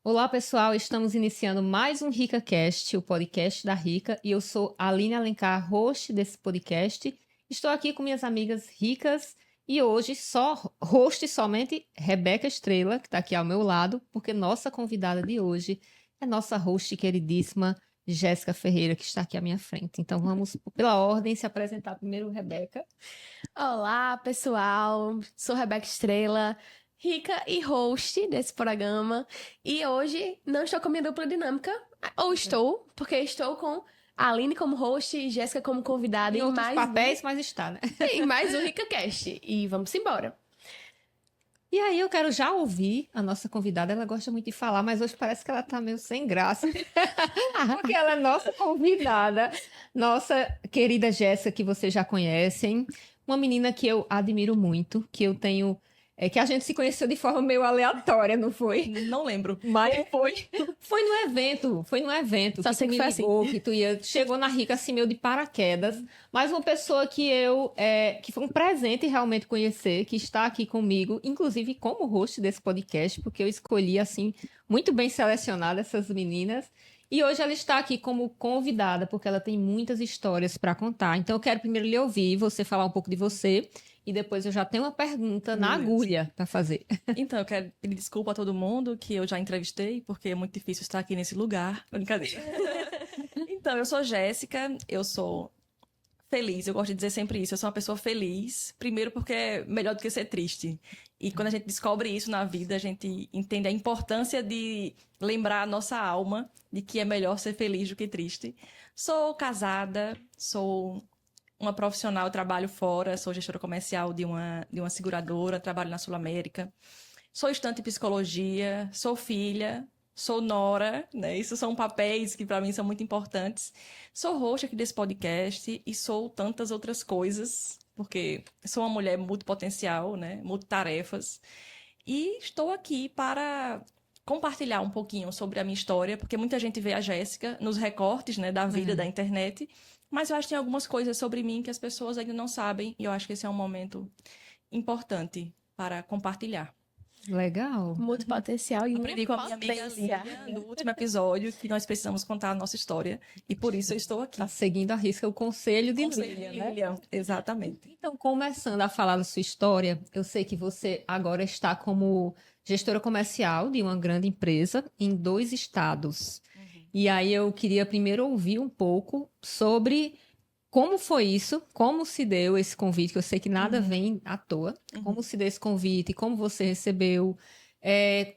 Olá, pessoal. Estamos iniciando mais um RicaCast, o podcast da Rica, e eu sou a Aline Alencar, host desse podcast. Estou aqui com minhas amigas ricas e hoje host somente Rebeca Estrela, que está aqui ao meu lado, porque nossa convidada de hoje é nossa host queridíssima Jéssica Ferreira, que está aqui à minha frente. Então vamos, pela ordem, se apresentar primeiro, Rebeca. Olá, pessoal. Sou Rebeca Estrela, rica e host desse programa. E hoje não estou com a minha dupla dinâmica, ou estou, porque estou com a Aline como host e Jéssica como convidada Em outros mais papéis, mas está, né? em mais um RicaCast. E vamos embora. E aí eu quero já ouvir a nossa convidada, ela gosta muito de falar, mas hoje parece que ela tá meio sem graça, porque ela é nossa convidada, nossa querida Jéssica, que vocês já conhecem, uma menina que eu admiro muito, que eu tenho, que a gente se conheceu de forma meio aleatória, não foi? Não lembro. Mas foi no evento Só que sei tu que me foi assim. ligou, que chegou na Rica assim meio de paraquedas, mas uma pessoa que foi um presente realmente conhecer, que está aqui comigo, inclusive como host desse podcast, porque eu escolhi assim muito bem selecionada essas meninas. E hoje ela está aqui como convidada, porque ela tem muitas histórias para contar. Então eu quero primeiro lhe ouvir, você falar um pouco de você, e depois eu já tenho uma pergunta na Beleza. agulha para fazer. Então, eu quero pedir desculpa a todo mundo que eu já entrevistei, porque é muito difícil estar aqui nesse lugar. Brincadeira. Então, eu sou Jéssica, eu sou feliz, eu gosto de dizer sempre isso. Eu sou uma pessoa feliz, primeiro porque é melhor do que ser triste. E quando a gente descobre isso na vida, a gente entende a importância de lembrar a nossa alma de que é melhor ser feliz do que triste. Sou casada, sou uma profissional, trabalho fora, sou gestora comercial de uma seguradora, trabalho na Sul América. Sou estudante de psicologia, sou filha, sou nora, né? Isso são papéis que para mim são muito importantes. Sou host aqui desse podcast e sou tantas outras coisas, porque sou uma mulher multipotencial, né? Multitarefas. E estou aqui para compartilhar um pouquinho sobre a minha história, porque muita gente vê a Jéssica nos recortes, né, da vida da internet, mas eu acho que tem algumas coisas sobre mim que as pessoas ainda não sabem, e eu acho que esse é um momento importante para compartilhar. Legal. Muito potencial e Aprendi com a minha amiga potência. Lília no último episódio que nós precisamos contar a nossa história, e por isso eu estou aqui. Tá seguindo à risca o conselho de Conselho Lília, de né? Lília, exatamente. Então, começando a falar da sua história, eu sei que você agora está como gestora comercial de uma grande empresa em 2 estados. E aí eu queria primeiro ouvir um pouco sobre como foi isso, como se deu esse convite, que eu sei que nada vem à toa. Como se deu esse convite, como você recebeu,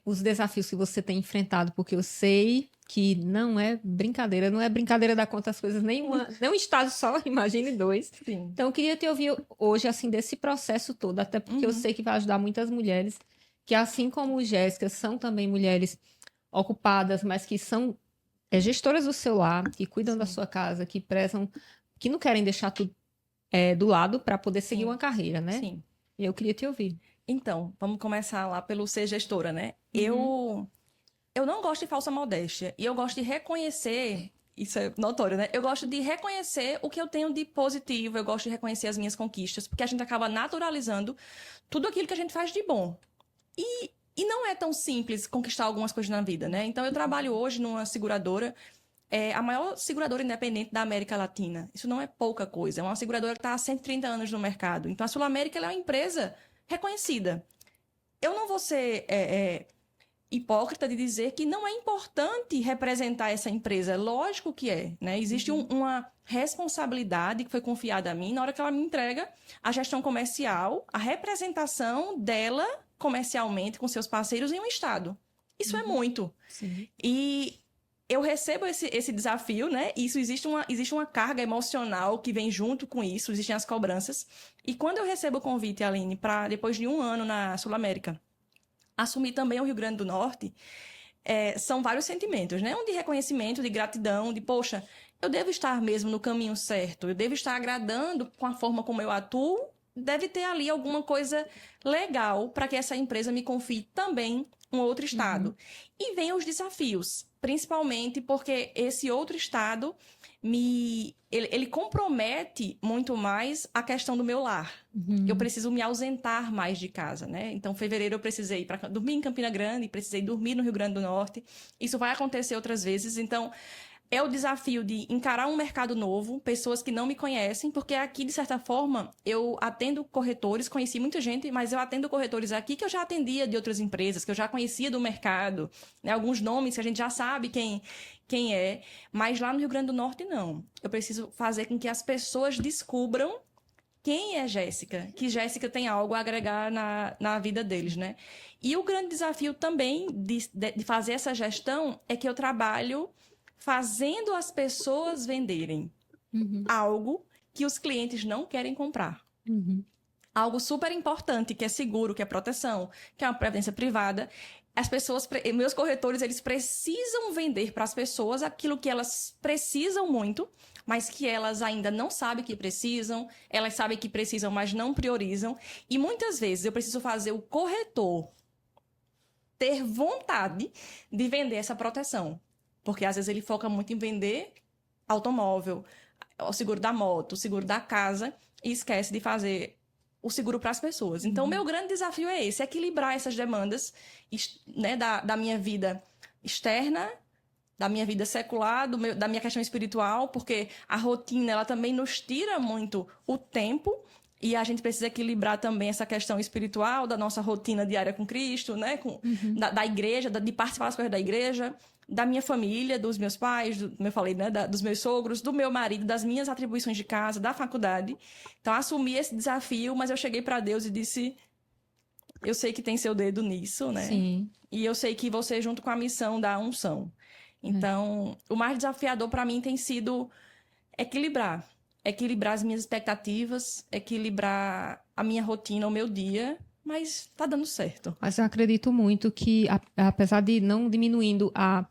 os desafios que você tem enfrentado, porque eu sei que não é brincadeira dar conta das coisas, nem um estado só, imagine 2. Sim. Então, eu queria te ouvir hoje, assim, desse processo todo, até porque eu sei que vai ajudar muitas mulheres que, assim como Jéssica, são também mulheres ocupadas, mas que são gestoras do seu lar, que cuidam da sua casa, que prezam, que não querem deixar tudo do lado para poder seguir Sim. uma carreira, né? Sim. E eu queria te ouvir. Então, vamos começar lá pelo ser gestora, né? Eu não gosto de falsa modéstia. E eu gosto de reconhecer, isso é notório, né? Eu gosto de reconhecer o que eu tenho de positivo, eu gosto de reconhecer as minhas conquistas, porque a gente acaba naturalizando tudo aquilo que a gente faz de bom. E não é tão simples conquistar algumas coisas na vida, né? Então, eu trabalho hoje numa seguradora, a maior seguradora independente da América Latina. Isso não é pouca coisa. É uma seguradora que está há 130 anos no mercado. Então, a Sul América ela é uma empresa reconhecida. Eu não vou ser hipócrita de dizer que não é importante representar essa empresa. Lógico que é, né? Existe uma responsabilidade que foi confiada a mim na hora que ela me entrega a gestão comercial, a representação dela comercialmente com seus parceiros em um estado. Isso é muito. Sim. E eu recebo esse desafio, né? Isso existe uma carga emocional que vem junto com isso, existem as cobranças. E quando eu recebo o convite, Aline, para depois de 1 ano na Sul América, assumir também o Rio Grande do Norte, são vários sentimentos, né? Um de reconhecimento, de gratidão, de, poxa, eu devo estar mesmo no caminho certo, eu devo estar agradando com a forma como eu atuo deve ter ali alguma coisa legal para que essa empresa me confie também um outro estado. E vem os desafios, principalmente porque esse outro estado ele compromete muito mais a questão do meu lar. Eu preciso me ausentar mais de casa, né? Então, em fevereiro eu precisei dormir em Campina Grande, precisei dormir no Rio Grande do Norte. Isso vai acontecer outras vezes. Então, é o desafio de encarar um mercado novo, pessoas que não me conhecem, porque aqui, de certa forma, eu atendo corretores, conheci muita gente, mas eu atendo corretores aqui que eu já atendia de outras empresas, que eu já conhecia do mercado, né? Alguns nomes que a gente já sabe quem é, mas lá no Rio Grande do Norte, não. Eu preciso fazer com que as pessoas descubram quem é Jéssica, que Jéssica tem algo a agregar na vida deles, né? E o grande desafio também de fazer essa gestão é que eu trabalho fazendo as pessoas venderem algo que os clientes não querem comprar. Algo super importante, que é seguro, que é proteção, que é uma previdência privada. Meus corretores, eles precisam vender para as pessoas aquilo que elas precisam muito, mas que elas ainda não sabem que precisam, elas sabem que precisam, mas não priorizam. E muitas vezes eu preciso fazer o corretor ter vontade de vender essa proteção. Porque às vezes ele foca muito em vender automóvel, o seguro da moto, o seguro da casa, e esquece de fazer o seguro para as pessoas. Então, o meu grande desafio é esse, equilibrar essas demandas, né, da minha vida externa, da minha vida secular, da minha questão espiritual, porque a rotina, ela também nos tira muito o tempo, e a gente precisa equilibrar também essa questão espiritual da nossa rotina diária com Cristo, né? Da igreja, de participar das coisas da igreja, da minha família, dos meus pais, como eu falei, né? Dos meus sogros, do meu marido, das minhas atribuições de casa, da faculdade. Então, assumi esse desafio, mas eu cheguei para Deus e disse: eu sei que tem seu dedo nisso, né? Sim. E eu sei que você, junto com a missão, dá a unção. Então, o mais desafiador para mim tem sido equilibrar as minhas expectativas, equilibrar a minha rotina, o meu dia, mas tá dando certo. Mas eu acredito muito que, apesar de não diminuindo a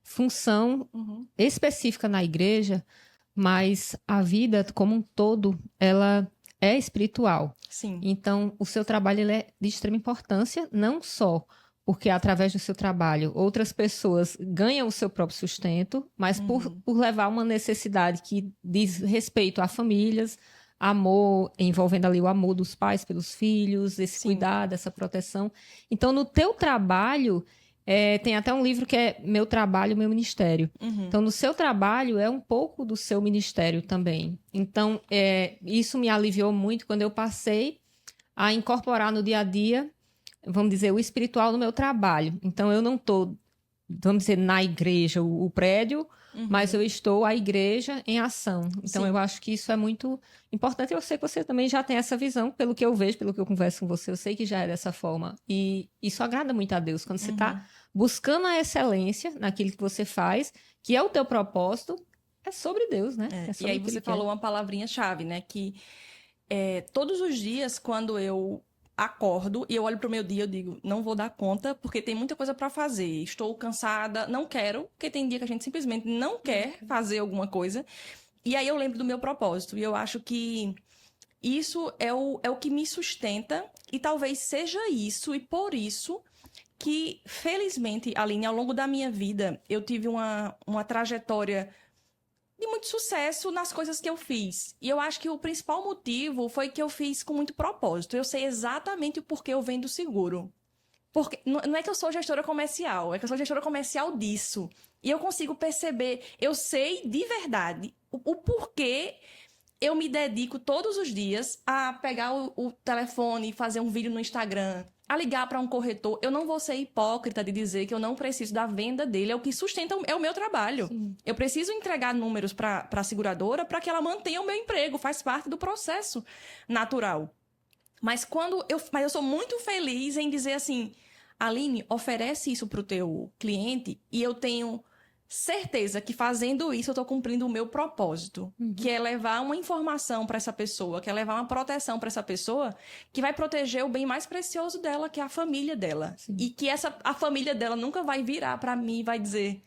função específica na igreja, mas a vida como um todo, ela é espiritual. Sim. Então, o seu trabalho ele é de extrema importância, não só porque através do seu trabalho outras pessoas ganham o seu próprio sustento, mas por levar uma necessidade que diz respeito a famílias, amor, envolvendo ali o amor dos pais pelos filhos, esse cuidado, essa proteção. Então, no teu trabalho, tem até um livro que é Meu Trabalho, Meu Ministério. Então, no seu trabalho é um pouco do seu ministério também. Então, isso me aliviou muito quando eu passei a incorporar no dia a dia, vamos dizer, o espiritual no meu trabalho. Então, eu não estou, vamos dizer, na igreja, o prédio, mas eu estou a igreja em ação. Então, eu acho que isso é muito importante. Eu sei que você também já tem essa visão, pelo que eu vejo, pelo que eu converso com você, eu sei que já é dessa forma. E isso agrada muito a Deus, quando você está buscando a excelência naquilo que você faz, que é o teu propósito, é sobre Deus, né? É sobre e aí você falou uma palavrinha-chave, né? Que todos os dias, quando eu acordo e eu olho pro meu dia, eu digo, não vou dar conta, porque tem muita coisa para fazer. Estou cansada, não quero, porque tem dia que a gente simplesmente não quer fazer alguma coisa. E aí eu lembro do meu propósito. E eu acho que isso é o que me sustenta. E talvez seja isso, e por isso que, felizmente, Aline, ao longo da minha vida, eu tive uma trajetória de muito sucesso nas coisas que eu fiz. E eu acho que o principal motivo foi que eu fiz com muito propósito. Eu sei exatamente o porquê eu vendo seguro. Porque não é que eu sou gestora comercial, é que eu sou gestora comercial disso. E eu consigo perceber, eu sei de verdade o porquê eu me dedico todos os dias a pegar o telefone e fazer um vídeo no Instagram, a ligar para um corretor. Eu não vou ser hipócrita de dizer que eu não preciso da venda dele. É o que sustenta, é o meu trabalho. Sim. Eu preciso entregar números para a seguradora para que ela mantenha o meu emprego. Faz parte do processo natural. Mas eu sou muito feliz em dizer assim, Aline, oferece isso para o teu cliente e eu tenho certeza que fazendo isso eu estou cumprindo o meu propósito, que é levar uma informação para essa pessoa, que é levar uma proteção para essa pessoa, que vai proteger o bem mais precioso dela, que é a família dela. Sim. E que a família dela nunca vai virar para mim e vai dizer: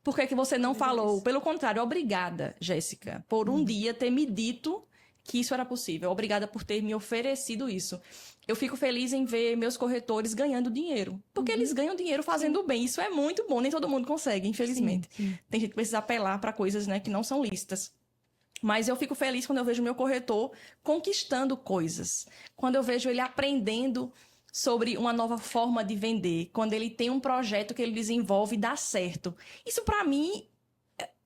por que você não falou? Pelo contrário, obrigada, Jéssica, por um dia ter me dito que isso era possível. Obrigada por ter me oferecido isso. Eu fico feliz em ver meus corretores ganhando dinheiro. Porque eles ganham dinheiro fazendo bem. Isso é muito bom. Nem todo mundo consegue, infelizmente. Sim. Tem gente que precisa apelar para coisas, né, que não são lícitas. Mas eu fico feliz quando eu vejo meu corretor conquistando coisas. Quando eu vejo ele aprendendo sobre uma nova forma de vender. Quando ele tem um projeto que ele desenvolve e dá certo. Isso, para mim,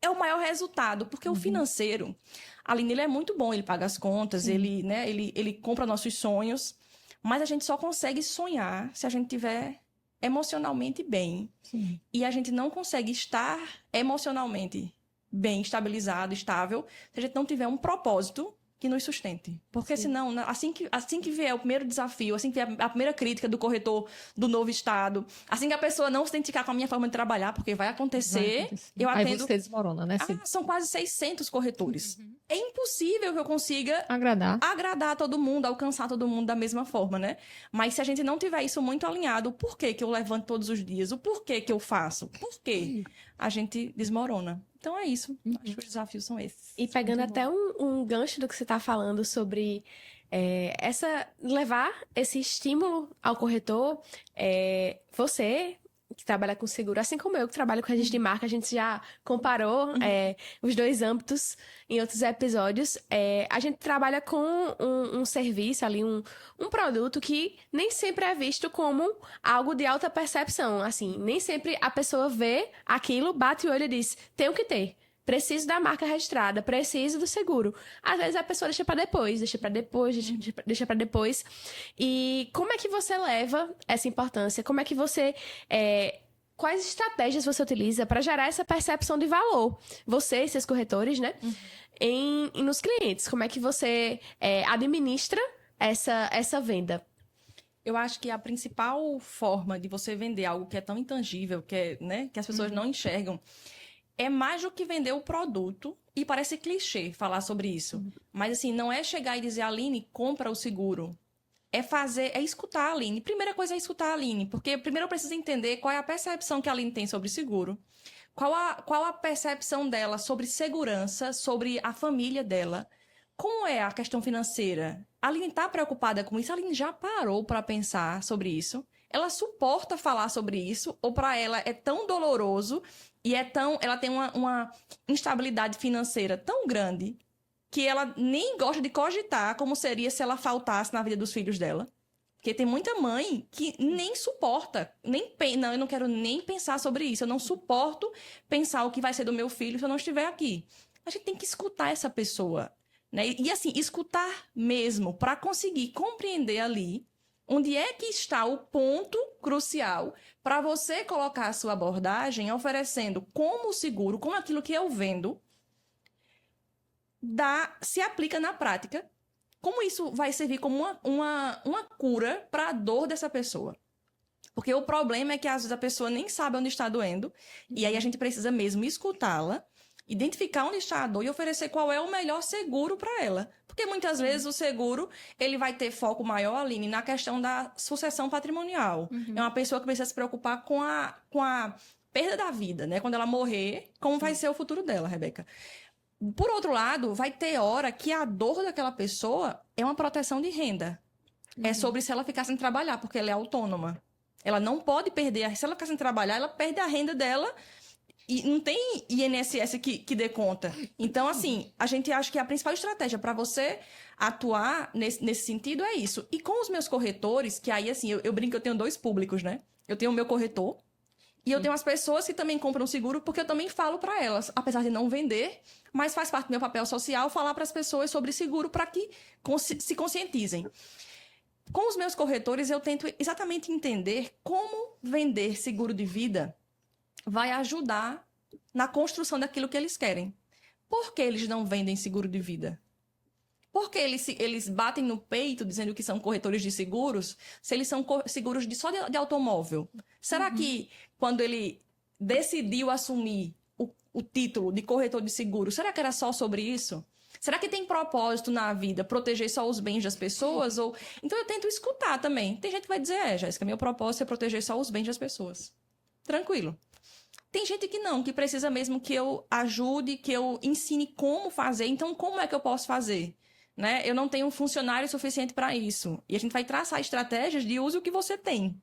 é o maior resultado. Porque o financeiro, Aline, ele é muito bom. Ele paga as contas, ele compra nossos sonhos. Mas a gente só consegue sonhar se a gente tiver emocionalmente bem. Sim. E a gente não consegue estar emocionalmente bem, estabilizado, estável, se a gente não tiver um propósito que nos sustente. Porque senão, assim que vier o primeiro desafio, assim que vier a primeira crítica do corretor do novo estado, assim que a pessoa não se identificar com a minha forma de trabalhar, porque vai acontecer, eu Aí atendo... você desmorona, né? são quase 600 corretores. É impossível que eu consiga agradar todo mundo, alcançar todo mundo da mesma forma, né? Mas se a gente não tiver isso muito alinhado, o porquê que eu levanto todos os dias, o porquê que eu faço, por quê, a gente desmorona. Então é isso. Acho que os desafios são esses. E pegando até um gancho do que você está falando sobre levar esse estímulo ao corretor, você que trabalha com seguro, assim como eu que trabalho com registro de marca, a gente já comparou os dois âmbitos em outros episódios. A gente trabalha com um serviço ali, um produto que nem sempre é visto como algo de alta percepção. Assim, nem sempre a pessoa vê aquilo, bate o olho e diz, tenho que ter. Preciso da marca registrada, preciso do seguro. Às vezes a pessoa deixa pra depois. Deixa pra depois. E como é que você leva essa importância? Como é que você... quais estratégias você utiliza para gerar essa percepção de valor? Você e seus corretores, né? Nos clientes. Como é que você administra essa venda? Eu acho que a principal forma de você vender algo que é tão intangível, que as pessoas não enxergam, é mais do que vender o produto, e parece clichê falar sobre isso. Mas, assim, não é chegar e dizer, Aline, compra o seguro. É escutar a Aline. Primeira coisa é escutar a Aline, porque primeiro eu preciso entender qual é a percepção que a Aline tem sobre seguro, qual a percepção dela sobre segurança, sobre a família dela, como é a questão financeira. A Aline está preocupada com isso? A Aline já parou para pensar sobre isso? Ela suporta falar sobre isso? Ou para ela é tão doloroso e ela tem uma instabilidade financeira tão grande que ela nem gosta de cogitar como seria se ela faltasse na vida dos filhos dela? Porque tem muita mãe que nem suporta, não, eu não quero nem pensar sobre isso, eu não suporto pensar o que vai ser do meu filho se eu não estiver aqui. A gente tem que escutar essa pessoa, né? E assim, escutar mesmo, para conseguir compreender ali onde é que está o ponto crucial para você colocar a sua abordagem oferecendo como o seguro, como aquilo que eu vendo, se aplica na prática. Como isso vai servir como uma cura para a dor dessa pessoa? Porque o problema é que às vezes a pessoa nem sabe onde está doendo, e aí a gente precisa mesmo escutá-la, identificar onde está a dor e oferecer qual é o melhor seguro para ela. Porque muitas vezes o seguro ele vai ter foco maior, Aline, na questão da sucessão patrimonial. É uma pessoa que precisa se preocupar com a perda da vida, né? Quando ela morrer, como vai ser o futuro dela, Rebeca? Por outro lado, vai ter hora que a dor daquela pessoa é uma proteção de renda. É sobre se ela ficar sem trabalhar, porque ela é autônoma. Ela não pode perder. Se ela ficar sem trabalhar, ela perde a renda dela e não tem INSS que dê conta. Então, assim, a gente acha que a principal estratégia para você atuar nesse sentido é isso. E com os meus corretores, que aí, assim, eu brinco que eu tenho dois públicos, né? Eu tenho o meu corretor e eu tenho as pessoas que também compram seguro, porque eu também falo para elas, apesar de não vender, mas faz parte do meu papel social falar para as pessoas sobre seguro para que se conscientizem. Com os meus corretores, eu tento exatamente entender como vender seguro de vida vai ajudar na construção daquilo que eles querem. Por que eles não vendem seguro de vida? Por que eles batem no peito dizendo que são corretores de seguros, se eles são seguros só de automóvel? Será que quando ele decidiu assumir o título de corretor de seguros, será que era só sobre isso? Será que tem propósito na vida proteger só os bens das pessoas? Então eu tento escutar também. Tem gente que vai dizer, Jéssica, meu propósito é proteger só os bens das pessoas. Tranquilo. Tem gente que não, que precisa mesmo que eu ajude, que eu ensine como fazer. Então, como é que eu posso fazer? né? Eu não tenho um funcionário suficiente para isso. E a gente vai traçar estratégias de use o que você tem.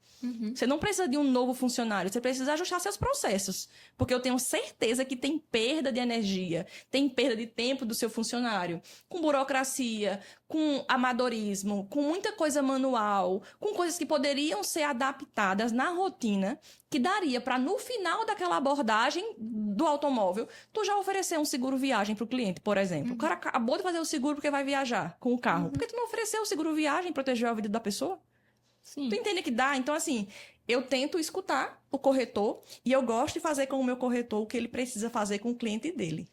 Você não precisa de um novo funcionário, você precisa ajustar seus processos. Porque eu tenho certeza que tem perda de energia, tem perda de tempo do seu funcionário, com burocracia, com amadorismo, com muita coisa manual, com coisas que poderiam ser adaptadas na rotina, que daria para, no final daquela abordagem do automóvel, tu já oferecer um seguro viagem para o cliente, por exemplo. O cara acabou de fazer o seguro porque vai viajar com o carro. Por que tu não ofereceu o seguro viagem e protegeu a vida da pessoa? Sim. Tu entende que dá? Então, assim, eu tento escutar o corretor e eu gosto de fazer com o meu corretor o que ele precisa fazer com o cliente dele.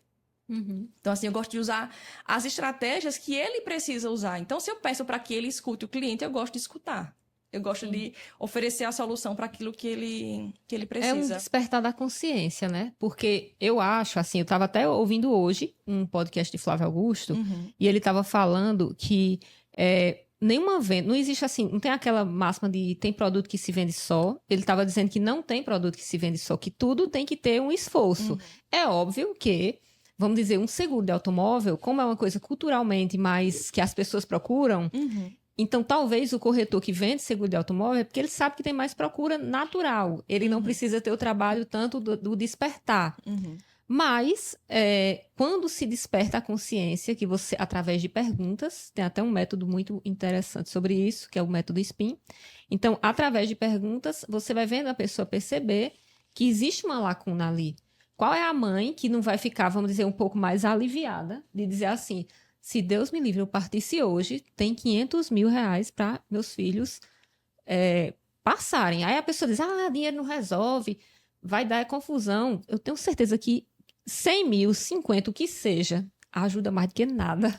Então, assim, eu gosto de usar as estratégias que ele precisa usar. Então, se eu peço para que ele escute o cliente, eu gosto de escutar. Eu gosto de oferecer a solução para aquilo que ele É um precisa. despertar da consciência, né? Porque eu acho, assim, eu estava até ouvindo hoje um podcast de Flávio Augusto, e ele estava falando que nenhuma venda, não existe assim, não tem aquela máxima de tem produto que se vende só. Ele estava dizendo que não tem produto que se vende só, que tudo tem que ter um esforço. É óbvio que, vamos dizer, um seguro de automóvel, como é uma coisa culturalmente mais que as pessoas procuram, então talvez o corretor que vende seguro de automóvel é porque ele sabe que tem mais procura natural. Ele não precisa ter o trabalho tanto do despertar. Mas, quando se desperta a consciência, que você, através de perguntas, tem até um método muito interessante sobre isso, que é o método SPIN. Então, através de perguntas, você vai vendo a pessoa perceber que existe uma lacuna ali. Qual é a mãe que não vai ficar, vamos dizer, um pouco mais aliviada de dizer assim, se Deus me livre, eu partisse hoje, tem 500 mil reais para meus filhos passarem. Aí a pessoa diz, dinheiro não resolve, vai dar confusão. Eu tenho certeza que 100 mil, 50, o que seja, ajuda mais do que nada.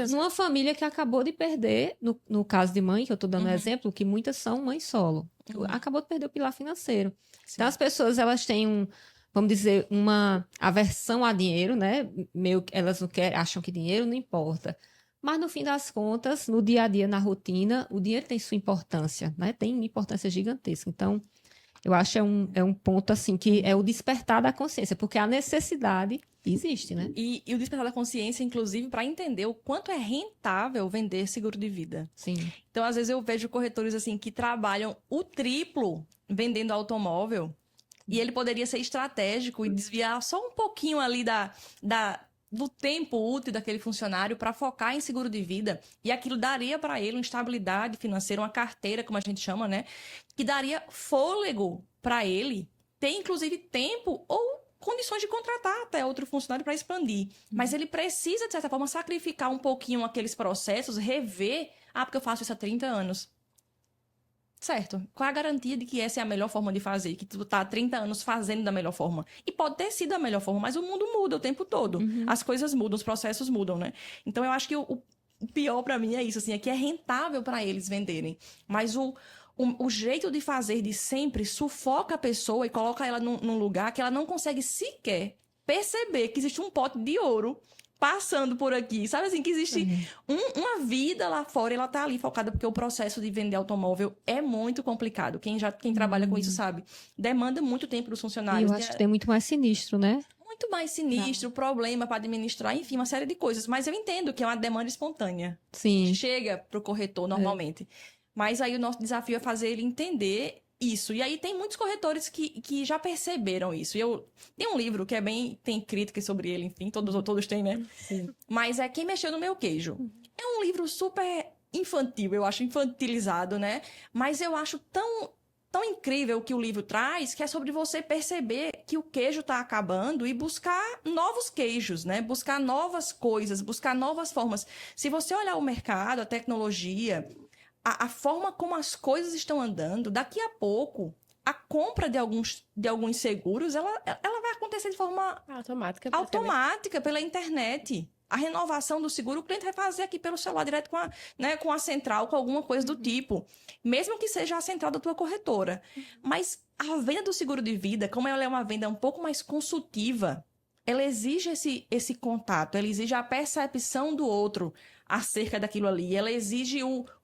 Numa família que acabou de perder, no caso de mãe, que eu estou dando exemplo, que muitas são mães solo. Acabou de perder o pilar financeiro. Sim. Então, as pessoas, elas têm vamos dizer, uma aversão a dinheiro, né? Elas não querem, acham que dinheiro não importa. Mas, no fim das contas, no dia a dia, na rotina, o dinheiro tem sua importância, né? Tem uma importância gigantesca. Então, eu acho que é um ponto, assim, que é o despertar da consciência, porque a necessidade existe, né? E o despertar da consciência, inclusive, para entender o quanto é rentável vender seguro de vida. Sim. Então, às vezes, eu vejo corretores, assim, que trabalham o triplo vendendo automóvel, e ele poderia ser estratégico e desviar só um pouquinho ali do tempo útil daquele funcionário para focar em seguro de vida. E aquilo daria para ele uma estabilidade financeira, uma carteira, como a gente chama, né? Que daria fôlego para ele ter, inclusive, tempo ou condições de contratar até outro funcionário para expandir. Mas ele precisa, de certa forma, sacrificar um pouquinho aqueles processos, rever. Porque eu faço isso há 30 anos. Certo. Qual é a garantia de que essa é a melhor forma de fazer? Que tu tá há 30 anos fazendo da melhor forma? E pode ter sido a melhor forma, mas o mundo muda o tempo todo. As coisas mudam, os processos mudam, né? Então, eu acho que o pior para mim é isso, assim, é que é rentável para eles venderem. Mas o jeito de fazer de sempre sufoca a pessoa e coloca ela num lugar que ela não consegue sequer perceber que existe um pote de ouro passando por aqui, sabe assim, que existe uma vida lá fora e ela tá ali focada, porque o processo de vender automóvel é muito complicado. Quem trabalha com isso sabe, demanda muito tempo dos funcionários. E eu acho que tem muito mais sinistro, né? Muito mais sinistro, problema para administrar, enfim, uma série de coisas. Mas eu entendo que é uma demanda espontânea. Sim. Chega pro corretor normalmente. Mas aí o nosso desafio é fazer ele entender isso. E aí tem muitos corretores que já perceberam isso. E tem um livro que tem críticas sobre ele, enfim, todos têm, né? Sim. Mas é Quem Mexeu no Meu Queijo. É um livro super infantil, eu acho infantilizado, né? Mas eu acho tão incrível o que o livro traz, que é sobre você perceber que o queijo está acabando e buscar novos queijos, né? Buscar novas coisas, buscar novas formas. Se você olhar o mercado, a tecnologia, a forma como as coisas estão andando, daqui a pouco, a compra de alguns seguros, ela vai acontecer de forma automática pela internet. A renovação do seguro, o cliente vai fazer aqui pelo celular, direto com a central, com alguma coisa do tipo. Mesmo que seja a central da tua corretora. Mas a venda do seguro de vida, como ela é uma venda um pouco mais consultiva, ela exige esse contato, ela exige a percepção do outro acerca daquilo ali. Ela exige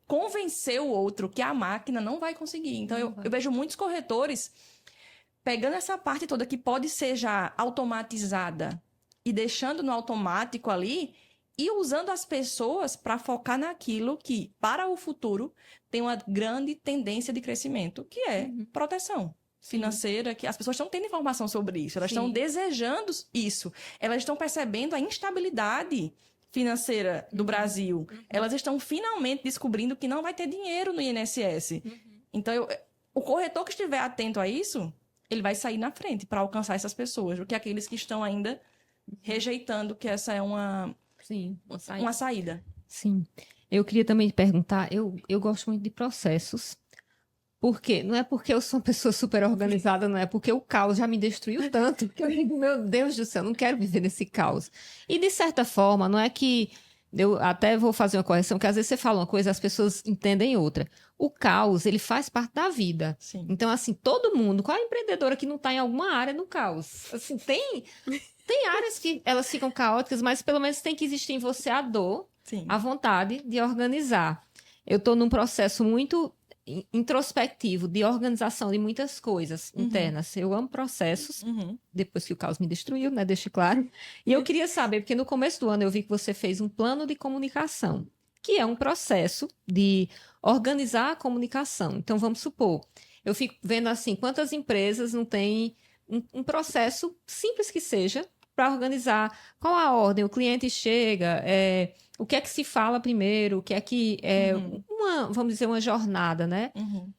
convencer o outro que a máquina não vai conseguir. Então, eu vejo muitos corretores pegando essa parte toda que pode ser já automatizada e deixando no automático ali e usando as pessoas para focar naquilo que, para o futuro, tem uma grande tendência de crescimento, que é proteção financeira, que as pessoas estão tendo informação sobre isso, elas estão desejando isso, elas estão percebendo a instabilidade financeira do Brasil, elas estão finalmente descobrindo que não vai ter dinheiro no INSS. Então, o corretor que estiver atento a isso, ele vai sair na frente para alcançar essas pessoas, do que aqueles que estão ainda rejeitando que essa é uma saída. Sim. Eu queria também te perguntar, eu gosto muito de processos. Por quê? Não é porque eu sou uma pessoa super organizada, não é porque o caos já me destruiu tanto, que eu digo, meu Deus do céu, não quero viver nesse caos. E de certa forma, não é que eu até vou fazer uma correção, que às vezes você fala uma coisa, as pessoas entendem outra. O caos, ele faz parte da vida. Sim. Então, assim, todo mundo, qual é a empreendedora que não está em alguma área no caos? Assim, tem áreas que elas ficam caóticas, mas pelo menos tem que existir em você a dor, Sim. a vontade de organizar. Eu estou num processo muito introspectivo de organização de muitas coisas internas. Eu amo processos, depois que o caos me destruiu, né? Deixe claro. E eu queria saber, porque no começo do ano eu vi que você fez um plano de comunicação, que é um processo de organizar a comunicação. Então, vamos supor, eu fico vendo assim, quantas empresas não têm um processo simples que seja para organizar qual a ordem, o cliente chega, o que é que se fala primeiro, o que é que é vamos dizer, uma jornada, né?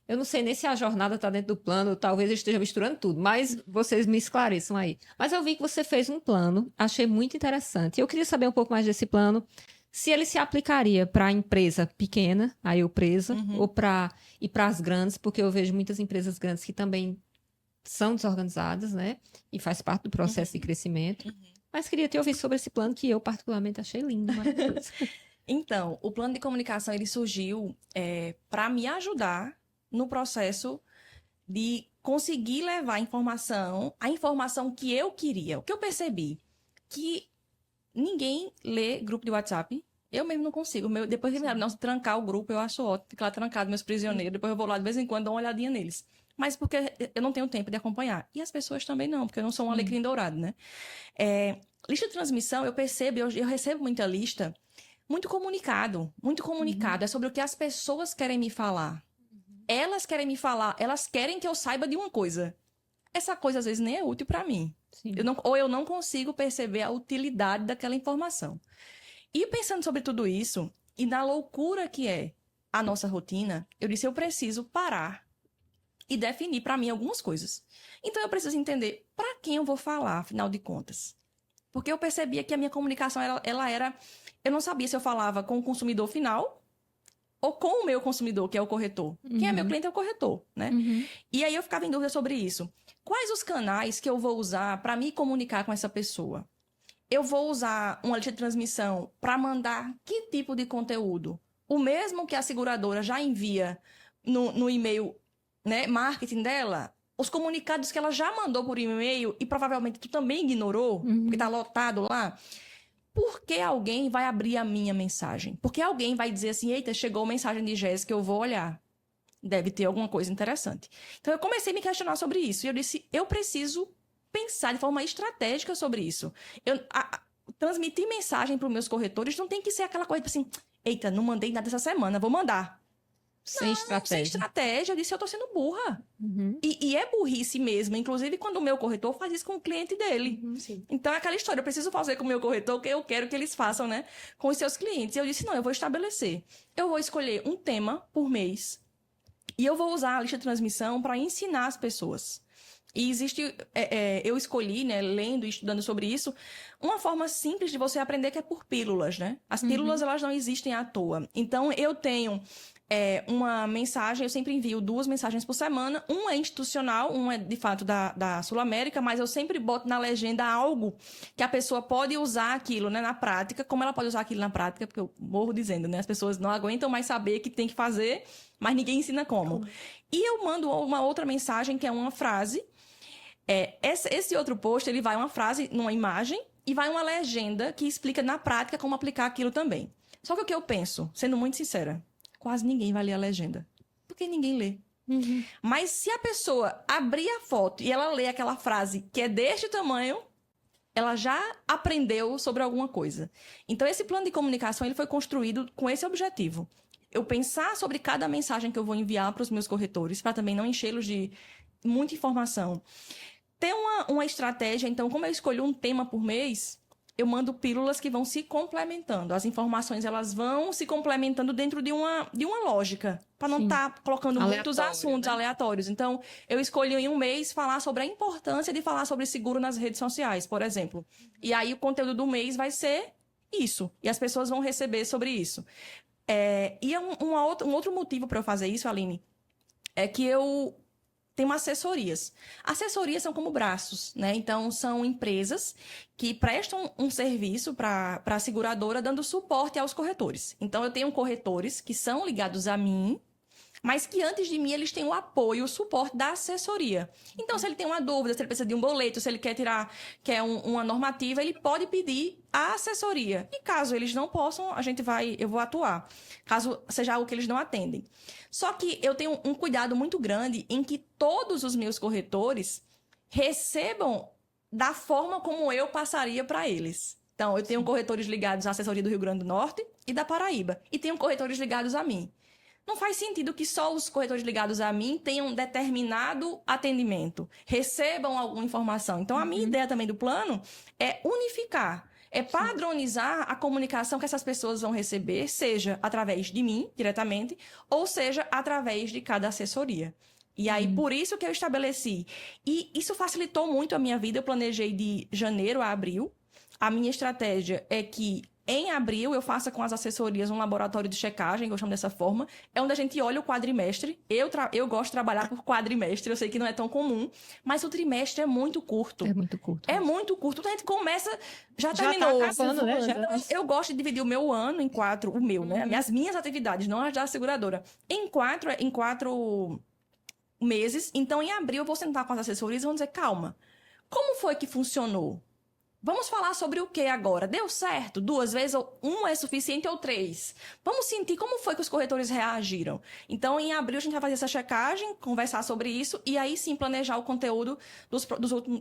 Eu não sei nem se a jornada está dentro do plano, talvez eu esteja misturando tudo, mas vocês me esclareçam aí. Mas eu vi que você fez um plano, achei muito interessante. Eu queria saber um pouco mais desse plano, se ele se aplicaria para a empresa pequena, a eu presa, ou para as grandes, porque eu vejo muitas empresas grandes que também são desorganizadas, né? E faz parte do processo de crescimento. Mas queria te ouvir sobre esse plano que eu particularmente achei lindo, maravilhoso. Então, o plano de comunicação, ele surgiu para me ajudar no processo de conseguir levar a informação que eu queria. O que eu percebi? Que ninguém lê grupo de WhatsApp. Eu mesmo não consigo. Depois que não trancar o grupo, eu acho ótimo. Ficar lá trancado, meus prisioneiros. Depois eu vou lá de vez em quando, dou uma olhadinha neles. Mas porque eu não tenho tempo de acompanhar. E as pessoas também não, porque eu não sou um alecrim dourado, né? Lista de transmissão, eu percebo, eu recebo muita lista, muito comunicado. É sobre o que as pessoas querem me falar. Elas querem me falar, elas querem que eu saiba de uma coisa. Essa coisa, às vezes, nem é útil para mim. Ou eu não consigo perceber a utilidade daquela informação. E pensando sobre tudo isso, e na loucura que é a nossa rotina, eu disse, eu preciso parar e definir para mim algumas coisas. Então, eu preciso entender para quem eu vou falar, afinal de contas. Porque eu percebia que a minha comunicação, ela era... Eu não sabia se eu falava com o consumidor final ou com o meu consumidor, que é o corretor. Quem é meu cliente é o corretor, né? E aí eu ficava em dúvida sobre isso. Quais os canais que eu vou usar para me comunicar com essa pessoa? Eu vou usar uma lista de transmissão para mandar que tipo de conteúdo? O mesmo que a seguradora já envia no e-mail, né, marketing dela, os comunicados que ela já mandou por e-mail e provavelmente tu também ignorou, porque tá lotado lá. Por que alguém vai abrir a minha mensagem? Porque alguém vai dizer assim, eita, chegou a mensagem de Jéssica, eu vou olhar. Deve ter alguma coisa interessante. Então, eu comecei a me questionar sobre isso. E eu disse, eu preciso pensar de forma estratégica sobre isso. Transmitir mensagem para os meus corretores não tem que ser aquela coisa assim, eita, não mandei nada essa semana, vou mandar. Sem estratégia. Eu disse, eu tô sendo burra. E é burrice mesmo. Inclusive, quando o meu corretor faz isso com o cliente dele. Então, é aquela história. Eu preciso fazer com o meu corretor o que eu quero que eles façam, né? Com os seus clientes. E eu disse, não, eu vou estabelecer. Eu vou escolher um tema por mês. E eu vou usar a lista de transmissão para ensinar as pessoas. E existe... eu escolhi, né, lendo e estudando sobre isso, uma forma simples de você aprender que é por pílulas, né? As pílulas, elas não existem à toa. Então, eu tenho... uma mensagem, eu sempre envio 2 mensagens por semana. Uma é institucional, uma é de fato da Sul América, mas eu sempre boto na legenda algo que a pessoa pode usar aquilo, né, na prática. Como ela pode usar aquilo na prática? Porque eu morro dizendo, né? As pessoas não aguentam mais saber que tem que fazer, mas ninguém ensina como. E eu mando uma outra mensagem que é uma frase. Esse outro post, ele vai uma frase numa imagem e vai uma legenda que explica na prática como aplicar aquilo também. Só que o que eu penso, sendo muito sincera, quase ninguém vai ler a legenda. Porque ninguém lê. Mas se a pessoa abrir a foto e ela ler aquela frase que é deste tamanho, ela já aprendeu sobre alguma coisa. Então, esse plano de comunicação ele foi construído com esse objetivo. Eu pensar sobre cada mensagem que eu vou enviar para os meus corretores, para também não enchê-los de muita informação. Ter uma estratégia, então, como eu escolho um tema por mês, eu mando pílulas que vão se complementando. As informações, elas vão se complementando dentro de uma lógica, para não estar colocando muitos assuntos aleatórios. Então, eu escolhi em um mês falar sobre a importância de falar sobre seguro nas redes sociais, por exemplo. E aí, o conteúdo do mês vai ser isso. E as pessoas vão receber sobre isso. E um outro motivo para eu fazer isso, Aline, é que eu tenho assessorias. Assessorias são como braços, né? Então, são empresas que prestam um serviço para a seguradora, dando suporte aos corretores. Então, eu tenho corretores que são ligados a mim, mas que antes de mim eles têm o apoio, o suporte da assessoria. Então, se ele tem uma dúvida, se ele precisa de um boleto, se ele quer uma normativa, ele pode pedir a assessoria. E caso eles não possam, eu vou atuar. Caso seja algo que eles não atendem. Só que eu tenho um cuidado muito grande em que todos os meus corretores recebam da forma como eu passaria para eles. Então, eu tenho corretores ligados à assessoria do Rio Grande do Norte e da Paraíba. E tenho corretores ligados a mim. Não faz sentido que só os corretores ligados a mim tenham um determinado atendimento, recebam alguma informação. Então, a minha ideia também do plano é unificar, é padronizar a comunicação que essas pessoas vão receber, seja através de mim, diretamente, ou seja, através de cada assessoria. E aí, por isso que eu estabeleci. E isso facilitou muito a minha vida. Eu planejei de janeiro a abril. A minha estratégia é que em abril, eu faço com as assessorias um laboratório de checagem, que eu chamo dessa forma. É onde a gente olha o quadrimestre. Eu gosto de trabalhar por quadrimestre. Eu sei que não é tão comum. Mas o trimestre é muito curto. É muito curto. É muito curto. Então, a gente começa... Já terminou. Tá acabando, né? Eu gosto de dividir o meu ano em 4. O meu, né? As minhas atividades, não as da seguradora. Em quatro meses. Então, em abril, eu vou sentar com as assessorias e vão dizer, calma, como foi que funcionou? Vamos falar sobre o que agora? Deu certo? 2 vezes? Ou 1 é suficiente ou 3? Vamos sentir como foi que os corretores reagiram. Então, em abril, a gente vai fazer essa checagem, conversar sobre isso e aí sim planejar o conteúdo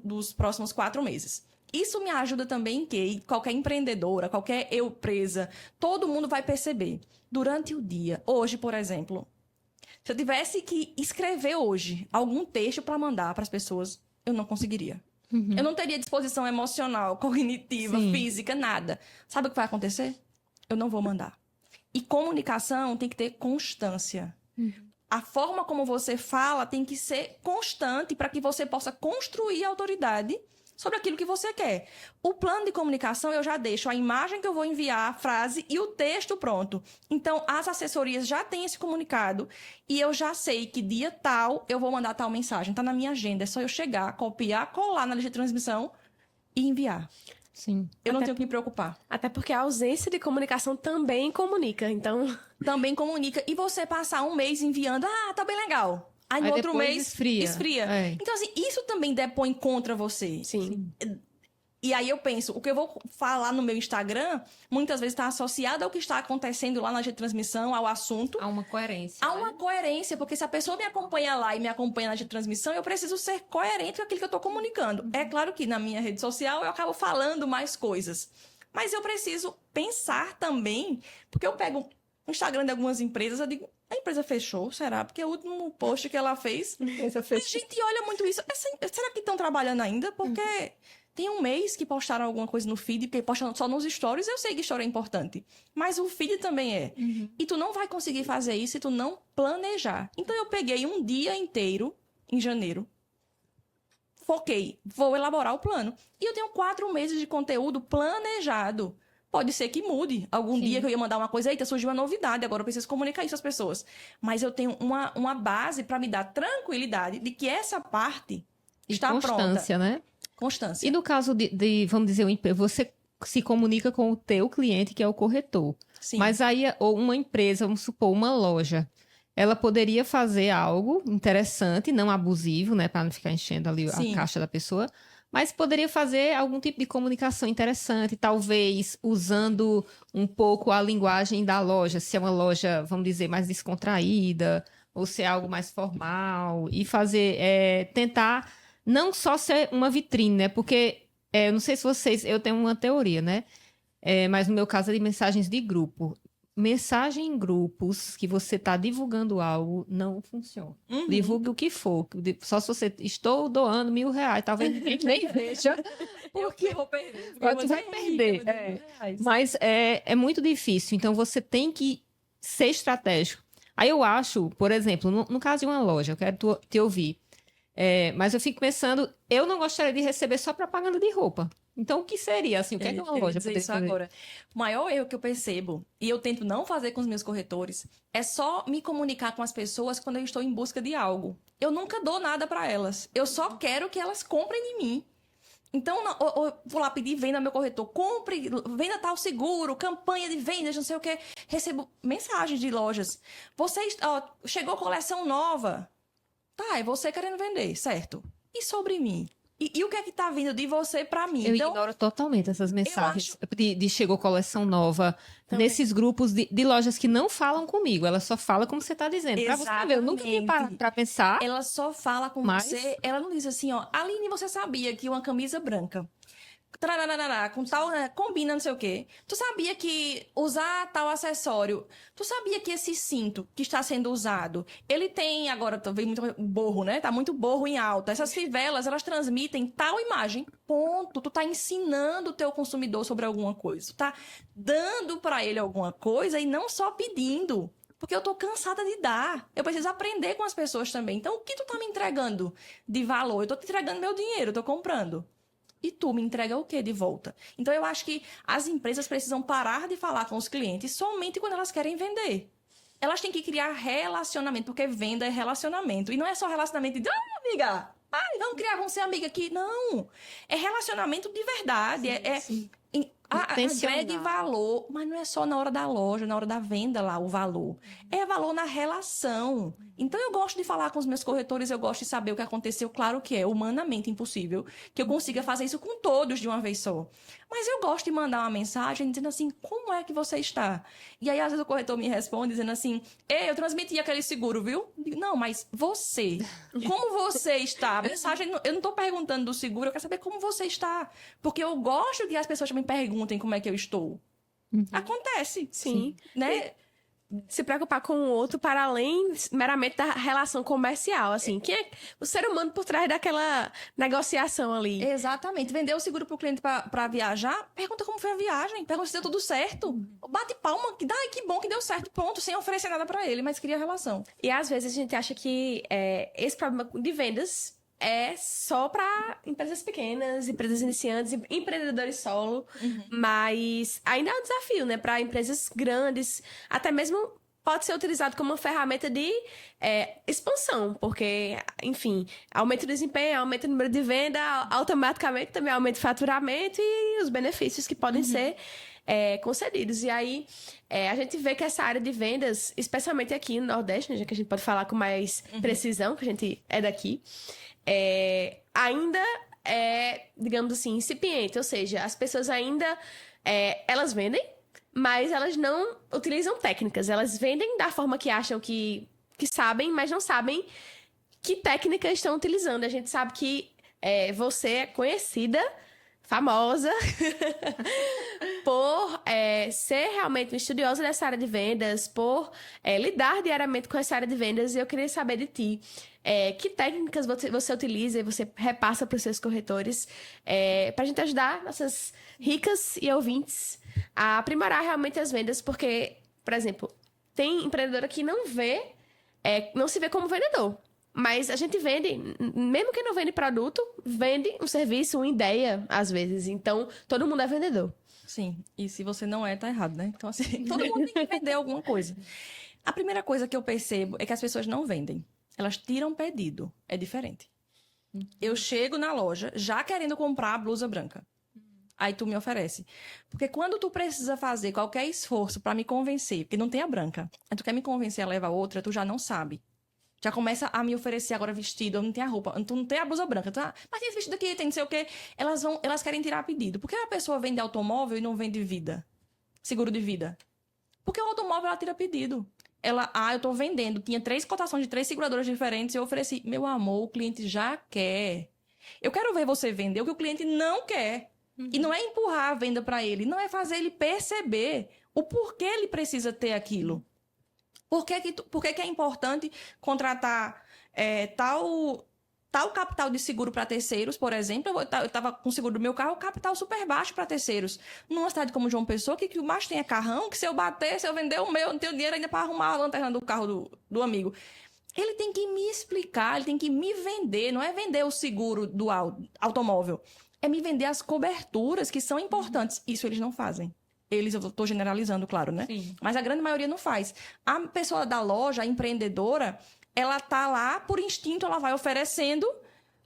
dos próximos 4 meses. Isso me ajuda também que qualquer empreendedora, qualquer empresa, todo mundo vai perceber. Durante o dia, hoje, por exemplo, se eu tivesse que escrever hoje algum texto para mandar para as pessoas, eu não conseguiria. Eu não teria disposição emocional, cognitiva, física, nada. Sabe o que vai acontecer? Eu não vou mandar. E comunicação tem que ter constância. A forma como você fala tem que ser constante para que você possa construir autoridade sobre aquilo que você quer. O plano de comunicação, eu já deixo a imagem que eu vou enviar, a frase e o texto pronto. Então, as assessorias já têm esse comunicado e eu já sei que dia tal eu vou mandar tal mensagem. Está na minha agenda, é só eu chegar, copiar, colar na lista de transmissão e enviar. Sim. Eu não tenho que me preocupar. Até porque a ausência de comunicação também comunica, então... Também comunica. E você passar um mês enviando, tá bem legal. Aí no outro mês esfria. É. Então, assim, isso também depõe contra você. Sim. E aí eu penso, o que eu vou falar no meu Instagram, muitas vezes está associado ao que está acontecendo lá na transmissão, ao assunto. Há uma coerência. Há uma coerência, porque se a pessoa me acompanha lá e me acompanha na transmissão, eu preciso ser coerente com aquilo que eu estou comunicando. É claro que na minha rede social eu acabo falando mais coisas. Mas eu preciso pensar também, porque eu pego o Instagram de algumas empresas, eu digo, a empresa fechou, será? Porque o último post que ela fez, a gente olha muito isso. Será que estão trabalhando ainda? Porque tem um mês que postaram alguma coisa no feed, porque postam só nos stories, eu sei que story é importante. Mas o feed também é. E tu não vai conseguir fazer isso se tu não planejar. Então eu peguei um dia inteiro, em janeiro, foquei, vou elaborar o plano. E eu tenho 4 meses de conteúdo planejado. Pode ser que mude. Algum dia que eu ia mandar uma coisa, eita, surgiu uma novidade, agora eu preciso comunicar isso às pessoas. Mas eu tenho uma base para me dar tranquilidade de que essa parte está pronta. Constância, né? Constância. E no caso de vamos dizer, você se comunica com o teu cliente, que é o corretor. Sim. Mas aí, ou uma empresa, vamos supor, uma loja, ela poderia fazer algo interessante, não abusivo, né? Para não ficar enchendo ali a caixa da pessoa. Mas poderia fazer algum tipo de comunicação interessante, talvez usando um pouco a linguagem da loja, se é uma loja, vamos dizer, mais descontraída, ou se é algo mais formal, e fazer, tentar não só ser uma vitrine, né? Porque eu não sei se vocês, eu tenho uma teoria, né? Mas no meu caso é de mensagens de grupo. Mensagem em grupos que você está divulgando algo não funciona. Uhum. Divulgue o que for. Só se você estou doando R$1.000, talvez ninguém nem veja. Porque Eu vou perder. você vai perder. Mas é muito difícil. Então você tem que ser estratégico. Aí eu acho, por exemplo, no caso de uma loja, eu quero te ouvir. Mas eu fico pensando, eu não gostaria de receber só propaganda de roupa. Então, o que seria, assim? O que é que uma loja poderia fazer? Agora. O maior erro que eu percebo, e eu tento não fazer com os meus corretores, é só me comunicar com as pessoas quando eu estou em busca de algo. Eu nunca dou nada para elas. Eu só quero que elas comprem de mim. Então, eu vou lá pedir venda ao meu corretor, compre, venda tal seguro, campanha de vendas, não sei o quê. Recebo mensagens de lojas. Chegou coleção nova. Tá, é você querendo vender, certo? E sobre mim? E o que é que tá vindo de você pra mim? Eu Então, ignoro totalmente essas mensagens acho- de chegou coleção nova Também. nesses grupos de lojas que não falam comigo. Ela só fala como você está dizendo. Pra você ver, eu nunca tinha parado pra pensar. ela só fala com Mas- você. Ela não diz assim, ó, Aline, você sabia que uma camisa branca, tarararará, com tal, combina não sei o quê. Tu sabia que usar tal acessório, tu sabia que esse cinto que está sendo usado, ele tem agora, vem muito borro, né? Tá muito borro em alta. Essas fivelas, elas transmitem tal imagem. Ponto. Tu tá ensinando o teu consumidor sobre alguma coisa. Tu tá dando para ele alguma coisa e não só pedindo. Porque eu tô cansada de dar. Eu preciso aprender com as pessoas também. Então, o que tu tá me entregando de valor? Eu tô te entregando meu dinheiro, eu tô comprando. E tu me entrega o quê de volta? Então, eu acho que as empresas precisam parar de falar com os clientes somente quando elas querem vender. Elas têm que criar relacionamento, porque venda é relacionamento. E não é só relacionamento de, amiga, vamos ser amiga aqui. Não. É relacionamento de verdade. Agregue valor, mas não é só na hora da loja, na hora da venda lá o valor. É valor na relação. Então eu gosto de falar com os meus corretores, eu gosto de saber o que aconteceu. Claro que é humanamente impossível que eu consiga fazer isso com todos de uma vez só. Mas eu gosto de mandar uma mensagem dizendo assim, como é que você está? E aí às vezes o corretor me responde dizendo assim, eu transmiti aquele seguro, viu? Digo, não, mas você, como você está? A mensagem, eu não estou perguntando do seguro, eu quero saber como você está. Porque eu gosto que as pessoas me perguntem como é que eu estou. Acontece. Sim. Né? Se preocupar com o outro para além meramente da relação comercial, assim. Quem é o ser humano por trás daquela negociação ali? Exatamente. Vender o seguro pro cliente para viajar, pergunta como foi a viagem, pergunta se deu tudo certo. Bate palma, que bom que deu certo, pronto, sem oferecer nada para ele, mas cria relação. E às vezes a gente acha que esse problema de vendas é só para empresas pequenas, empresas iniciantes, empreendedores solo, mas ainda é um desafio, né? Para empresas grandes, até mesmo pode ser utilizado como uma ferramenta de expansão, porque, enfim, aumenta o desempenho, aumenta o número de venda, automaticamente também aumenta o faturamento e os benefícios que podem ser concedidos. E aí, a gente vê que essa área de vendas, especialmente aqui no Nordeste, né, já que a gente pode falar com mais precisão, que a gente é daqui, ainda é, digamos assim, incipiente. Ou seja, as pessoas ainda, elas vendem, mas elas não utilizam técnicas. Elas vendem da forma que acham que sabem, mas não sabem que técnicas estão utilizando. A gente sabe que você é conhecida, famosa, por ser realmente uma estudiosa dessa área de vendas, por lidar diariamente com essa área de vendas. E eu queria saber de ti, que técnicas você utiliza e você repassa para os seus corretores para a gente ajudar nossas ricas e ouvintes a aprimorar realmente as vendas, porque, por exemplo, tem empreendedora que não se vê como vendedor. Mas a gente vende, mesmo quem não vende produto, vende um serviço, uma ideia, às vezes. Então, todo mundo é vendedor. Sim, e se você não tá errado, né? Então, assim, todo mundo tem que vender alguma coisa. A primeira coisa que eu percebo é que as pessoas não vendem. Elas tiram pedido. É diferente. Eu chego na loja já querendo comprar a blusa branca. Aí tu me oferece. Porque quando tu precisa fazer qualquer esforço pra me convencer, porque não tem a branca, aí tu quer me convencer a levar outra, tu já não sabe. Já começa a me oferecer agora vestido, eu não tenho a roupa, tu não tem a blusa branca, mas tem esse vestido aqui, tem não sei o quê. Elas querem tirar pedido. Por que a pessoa vende automóvel e não vende vida? Seguro de vida. Porque o automóvel, ela tira pedido. Eu tô vendendo, tinha 3 cotações de 3 seguradoras diferentes, eu ofereci, meu amor, o cliente já quer. Eu quero ver você vender o que o cliente não quer. E não é empurrar a venda para ele, não é fazer ele perceber o porquê ele precisa ter aquilo. Por que é importante contratar tal capital de seguro para terceiros, por exemplo? Eu estava com o seguro do meu carro, capital super baixo para terceiros. Numa cidade como João Pessoa, que o mais tem é carrão, que se eu bater, se eu vender o meu, eu não tenho dinheiro ainda para arrumar a lanterna do carro do amigo. Ele tem que me explicar, ele tem que me vender, não é vender o seguro do automóvel. É me vender as coberturas que são importantes. Isso eles não fazem. Eu estou generalizando, claro, né? Sim. Mas a grande maioria não faz. A pessoa da loja, a empreendedora, ela tá lá por instinto, ela vai oferecendo,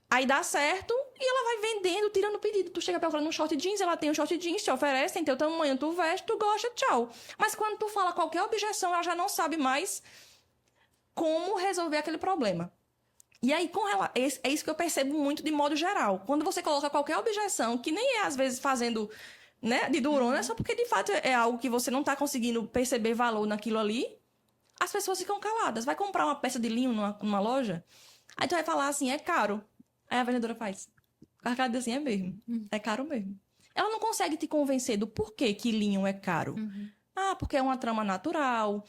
aí dá certo, e ela vai vendendo, tirando pedido. Tu chega pra ela falando um short jeans, ela tem um short jeans, te oferece, tem teu tamanho, tu veste, tu gosta, tchau. Mas quando tu fala qualquer objeção, ela já não sabe mais como resolver aquele problema. E aí, é isso que eu percebo muito de modo geral. Quando você coloca qualquer objeção, que nem é às vezes fazendo, né, de durona, é só porque de fato é algo que você não está conseguindo perceber valor naquilo ali, as pessoas ficam caladas. Vai comprar uma peça de linho numa loja, aí tu vai falar assim, é caro. Aí a vendedora faz, a cara diz assim, é mesmo, é caro mesmo. Ela não consegue te convencer do porquê que linho é caro. Ah, porque é uma trama natural,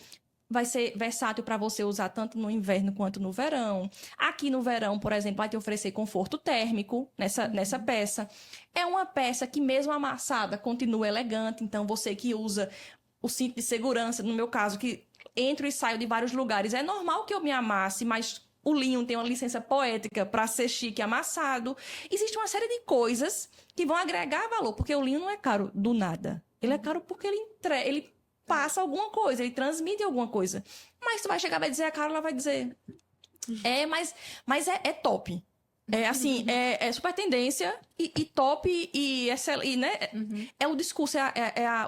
vai ser versátil para você usar tanto no inverno quanto no verão. Aqui no verão, por exemplo, vai te oferecer conforto térmico nessa peça. É uma peça que, mesmo amassada, continua elegante. Então, você que usa o cinto de segurança, no meu caso, que entro e saio de vários lugares, é normal que eu me amasse, mas o linho tem uma licença poética para ser chique e amassado. Existe uma série de coisas que vão agregar valor, porque o linho não é caro do nada. Ele é caro porque ele passa alguma coisa, ele transmite alguma coisa. Mas tu vai chegar, vai dizer a cara, ela vai dizer... Mas é top. É assim, é super tendência e top e né? É o discurso,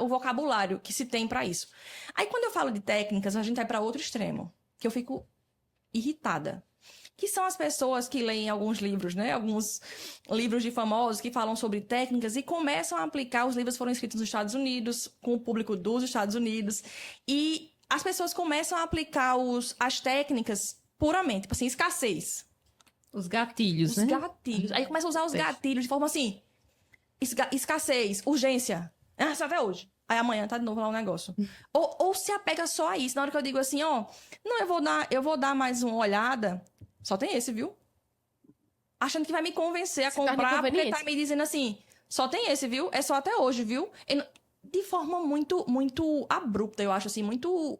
o vocabulário que se tem para isso. Aí quando eu falo de técnicas, a gente vai para outro extremo, que eu fico irritada. Que são as pessoas que leem alguns livros, né? Alguns livros de famosos que falam sobre técnicas e começam a aplicar. Os livros foram escritos nos Estados Unidos, com o público dos Estados Unidos. E as pessoas começam a aplicar as técnicas puramente, tipo assim, escassez. Os gatilhos, né? Os gatilhos. Aí começa a usar os gatilhos de forma assim, escassez, urgência. Ah, só até hoje. Aí amanhã tá de novo lá o negócio. Ou se apega só a isso. Na hora que eu digo assim, ó, não, eu vou dar mais uma olhada. Só tem esse, viu? Achando que vai me convencer a comprar, porque tá me dizendo assim, só tem esse, viu? É só até hoje, viu? De forma muito, muito abrupta, eu acho assim, muito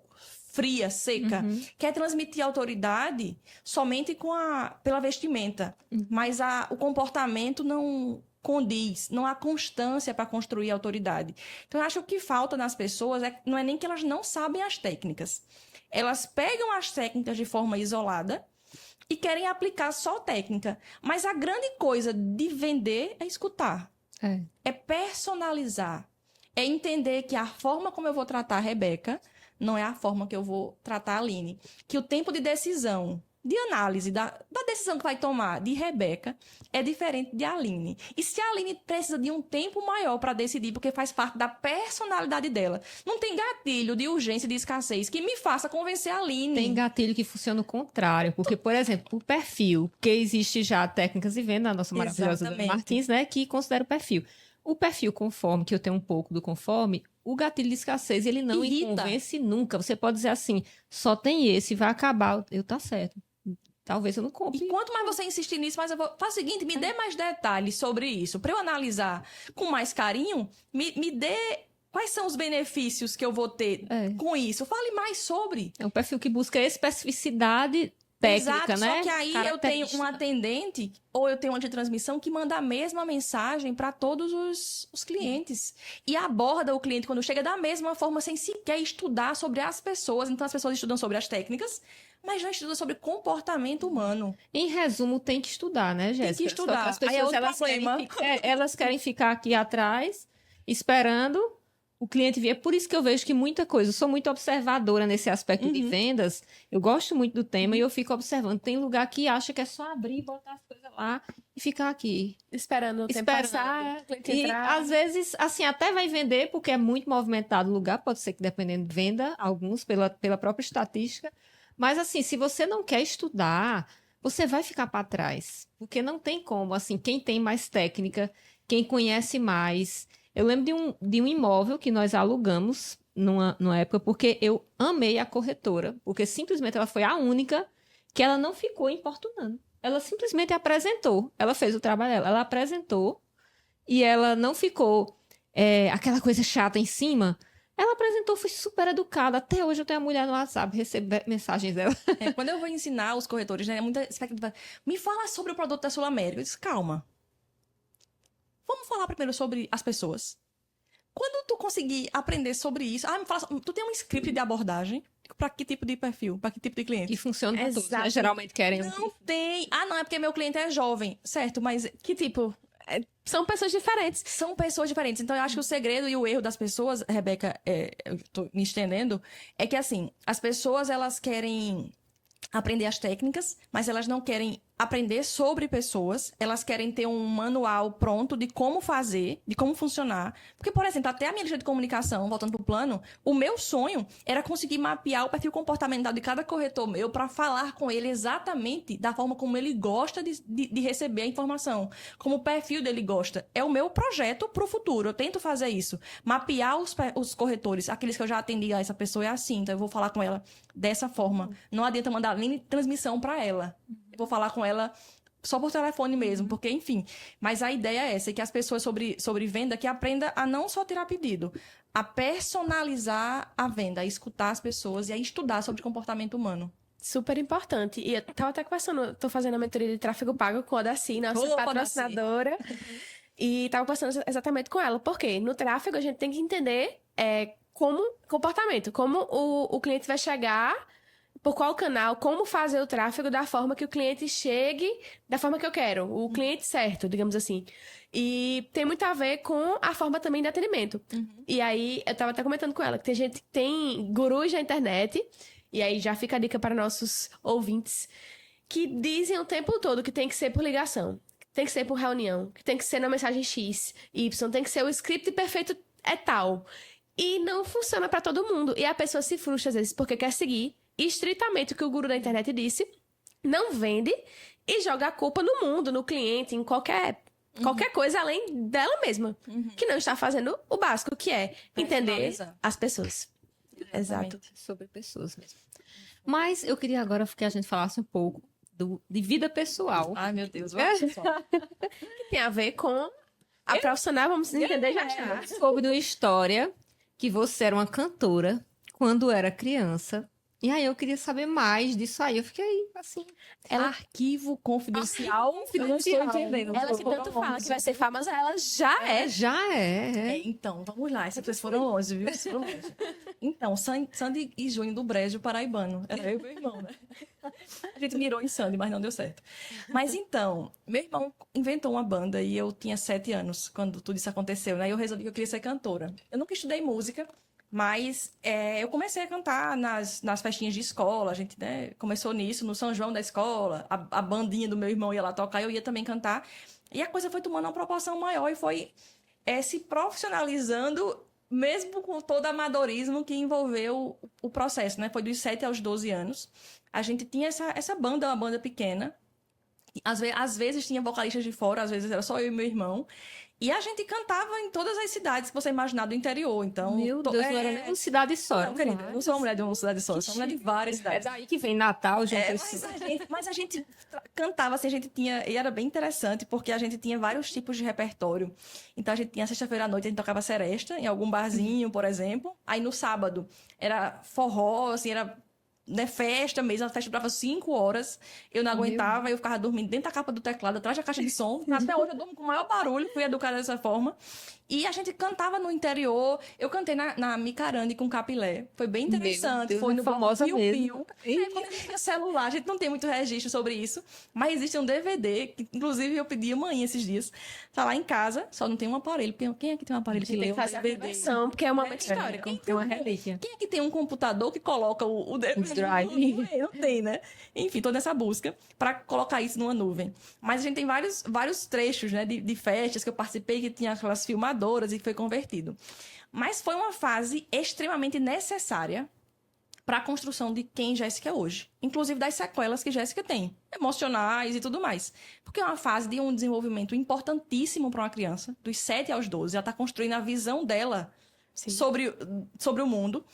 fria, seca. Quer transmitir autoridade somente pela vestimenta. Mas o comportamento não condiz, não há constância para construir autoridade. Então, eu acho que o que falta nas pessoas não é nem que elas não sabem as técnicas. Elas pegam as técnicas de forma isolada e querem aplicar só técnica. Mas a grande coisa de vender é escutar. É personalizar. É entender que a forma como eu vou tratar a Rebeca não é a forma que eu vou tratar a Aline. Que o tempo de decisão, de análise da decisão que vai tomar de Rebeca é diferente de Aline. E se a Aline precisa de um tempo maior para decidir, porque faz parte da personalidade dela, não tem gatilho de urgência e de escassez que me faça convencer a Aline. Tem gatilho que funciona o contrário, porque, por exemplo, o perfil, porque existe já técnicas de venda, a nossa maravilhosa Dani Martins, né, que considera o perfil. O perfil conforme, que eu tenho um pouco do conforme, o gatilho de escassez, ele não me convence nunca. Você pode dizer assim, só tem esse, vai acabar. Tá certo. Talvez eu não compre. E quanto mais você insistir nisso, mais eu vou... Faz o seguinte, me dê mais detalhes sobre isso. Para eu analisar com mais carinho, me dê quais são os benefícios que eu vou ter com isso. Fale mais sobre. É um perfil que busca especificidade técnica, exato, né? Só que aí eu tenho um atendente ou eu tenho uma de transmissão que manda a mesma mensagem para todos os clientes. E aborda o cliente quando chega da mesma forma, sem sequer estudar sobre as pessoas. Então, as pessoas estudam sobre as técnicas, mas não estudam sobre comportamento humano. Em resumo, tem que estudar, né, Jéssica? Tem que estudar. As pessoas, elas querem ficar aqui atrás, esperando o cliente vir. É por isso que eu vejo que muita coisa... Eu sou muito observadora nesse aspecto de vendas. Eu gosto muito do tema e eu fico observando. Tem lugar que acha que é só abrir, botar as coisas lá e ficar aqui. Esperando o tempo passar. E, às vezes, assim, até vai vender, porque é muito movimentado o lugar. Pode ser que, dependendo, venda alguns pela própria estatística. Mas, assim, se você não quer estudar... você vai ficar para trás. Porque não tem como, assim, quem tem mais técnica, quem conhece mais. Eu lembro de um imóvel que nós alugamos numa época, porque eu amei a corretora, porque simplesmente ela foi a única que ela não ficou importunando. Ela simplesmente apresentou, ela fez o trabalho dela, ela apresentou e ela não ficou aquela coisa chata em cima. Ela apresentou, foi super educada. Até hoje eu tenho a mulher no WhatsApp, recebo mensagens dela. Quando eu vou ensinar os corretores, né, é muita expectativa. Me fala sobre o produto da Sul América. Eu disse, calma. Vamos falar primeiro sobre as pessoas. Quando tu conseguir aprender sobre isso... me fala, tu tem um script de abordagem? Para que tipo de perfil? Para que tipo de cliente? E funciona para todos, né? Exato. Geralmente querem... Não tem. Não, é porque meu cliente é jovem. Certo, mas Que tipo, são pessoas diferentes. são pessoas diferentes. Então, eu acho que o segredo e o erro das pessoas, Rebeca, eu tô me estendendo, é que, assim, as pessoas, elas querem aprender as técnicas, mas elas não querem aprender sobre pessoas, elas querem ter um manual pronto de como fazer, de como funcionar. Porque, por exemplo, até a minha lista de comunicação, voltando pro plano, o meu sonho era conseguir mapear o perfil comportamental de cada corretor meu para falar com ele exatamente da forma como ele gosta de receber a informação, como o perfil dele gosta. É o meu projeto pro futuro, eu tento fazer isso. Mapear os corretores, aqueles que eu já atendi, essa pessoa é assim, então eu vou falar com ela dessa forma. Não adianta mandar nem transmissão para ela. Eu vou falar com ela só por telefone mesmo, porque, enfim. Mas a ideia é essa, que as pessoas sobre venda, que aprenda a não só tirar pedido, a personalizar a venda, a escutar as pessoas e a estudar sobre comportamento humano. Super importante. E eu tava até conversando, tô fazendo a mentoria de tráfego pago com a Daci, nossa Ô, patrocinadora. E tava conversando exatamente com ela. Porque no tráfego a gente tem que entender como comportamento, como o cliente vai chegar, por qual canal, como fazer o tráfego da forma que o cliente chegue, da forma que eu quero, o cliente certo, digamos assim. E tem muito a ver com a forma também de atendimento. E aí, eu tava até comentando com ela, que tem gente que tem gurus na internet, e aí já fica a dica para nossos ouvintes, que dizem o tempo todo que tem que ser por ligação, que tem que ser por reunião, que tem que ser na mensagem X, Y, tem que ser o script perfeito é tal. E não funciona para todo mundo. E a pessoa se frustra às vezes porque quer seguir estritamente o que o guru da internet disse, não vende e joga a culpa no mundo, no cliente, em qualquer coisa além dela mesma, que não está fazendo o básico, que é entender Personalizar. as pessoas. Exato. Sobre pessoas mesmo. Mas eu queria agora que a gente falasse um pouco de vida pessoal. Ai, meu Deus. Vamos só. Que tem a ver com a profissional, vamos entender já já. Soube de uma história que você era uma cantora quando era criança. E aí eu queria saber mais disso aí. Eu fiquei assim... Arquivo confidencial. Eu não estou entendendo. Ela que tanto fala que vai ser famosa, ela já é. Já é. Então, vamos lá. Essas pessoas foram longe, viu? Vocês foram longe. Então, Sandy e Júnior do Brejo Paraibano. Era eu e meu irmão, né? A gente mirou em Sandy, mas não deu certo. Mas então, meu irmão inventou uma banda e eu tinha 7 anos quando tudo isso aconteceu, né? E eu resolvi que eu queria ser cantora. Eu nunca estudei música, mas eu comecei a cantar nas festinhas de escola. A gente, né, começou nisso, no São João da escola. A bandinha do meu irmão ia lá tocar, eu ia também cantar. E a coisa foi tomando uma proporção maior e foi se profissionalizando, mesmo com todo o amadorismo que envolveu o processo, né? Foi dos 7 aos 12 anos. A gente tinha essa banda, uma banda pequena. Às vezes tinha vocalistas de fora, às vezes era só eu e meu irmão. E a gente cantava em todas as cidades que você imaginar do interior. Então, Meu Deus, não era nem uma cidade só. Não, querida, eu não sou uma mulher de uma cidade só, eu sou uma mulher de várias É cidades. daí que vem Natal, gente. Mas a gente cantava assim, a gente tinha... E era bem interessante, porque a gente tinha vários tipos de repertório. Então, a gente tinha sexta-feira à noite, a gente tocava seresta, em algum barzinho, por exemplo. Aí, no sábado, era forró, assim, era... né, festa mesmo, a festa durava 5 horas, eu não aguentava, eu ficava dormindo dentro da capa do teclado, atrás da caixa de som, até hoje eu durmo com o maior barulho, fui educada dessa forma, e a gente cantava no interior, eu cantei na Micarande com Capilé, foi bem interessante, Deus, foi no famosa Piu mesmo. Piu. Quando a gente tinha celular, a gente não tem muito registro sobre isso, mas existe um DVD, que inclusive eu pedi a mãe esses dias, tá lá em casa, só não tem um aparelho, quem é que tem um aparelho que lê Tem um que fazer a DVD? conversão, porque é um momento histórico. É uma relíquia. Quem é que tem um computador que coloca o DVD? drive. Não tem, né? Enfim, toda essa busca para colocar isso numa nuvem. Mas a gente tem vários trechos, né, de festas que eu participei, que tinha aquelas filmadoras e que foi convertido. Mas foi uma fase extremamente necessária para a construção de quem Jéssica é hoje. Inclusive das sequelas que Jéssica tem, emocionais e tudo mais. Porque é uma fase de um desenvolvimento importantíssimo para uma criança, dos 7 aos 12. Ela está construindo a visão dela sobre o mundo.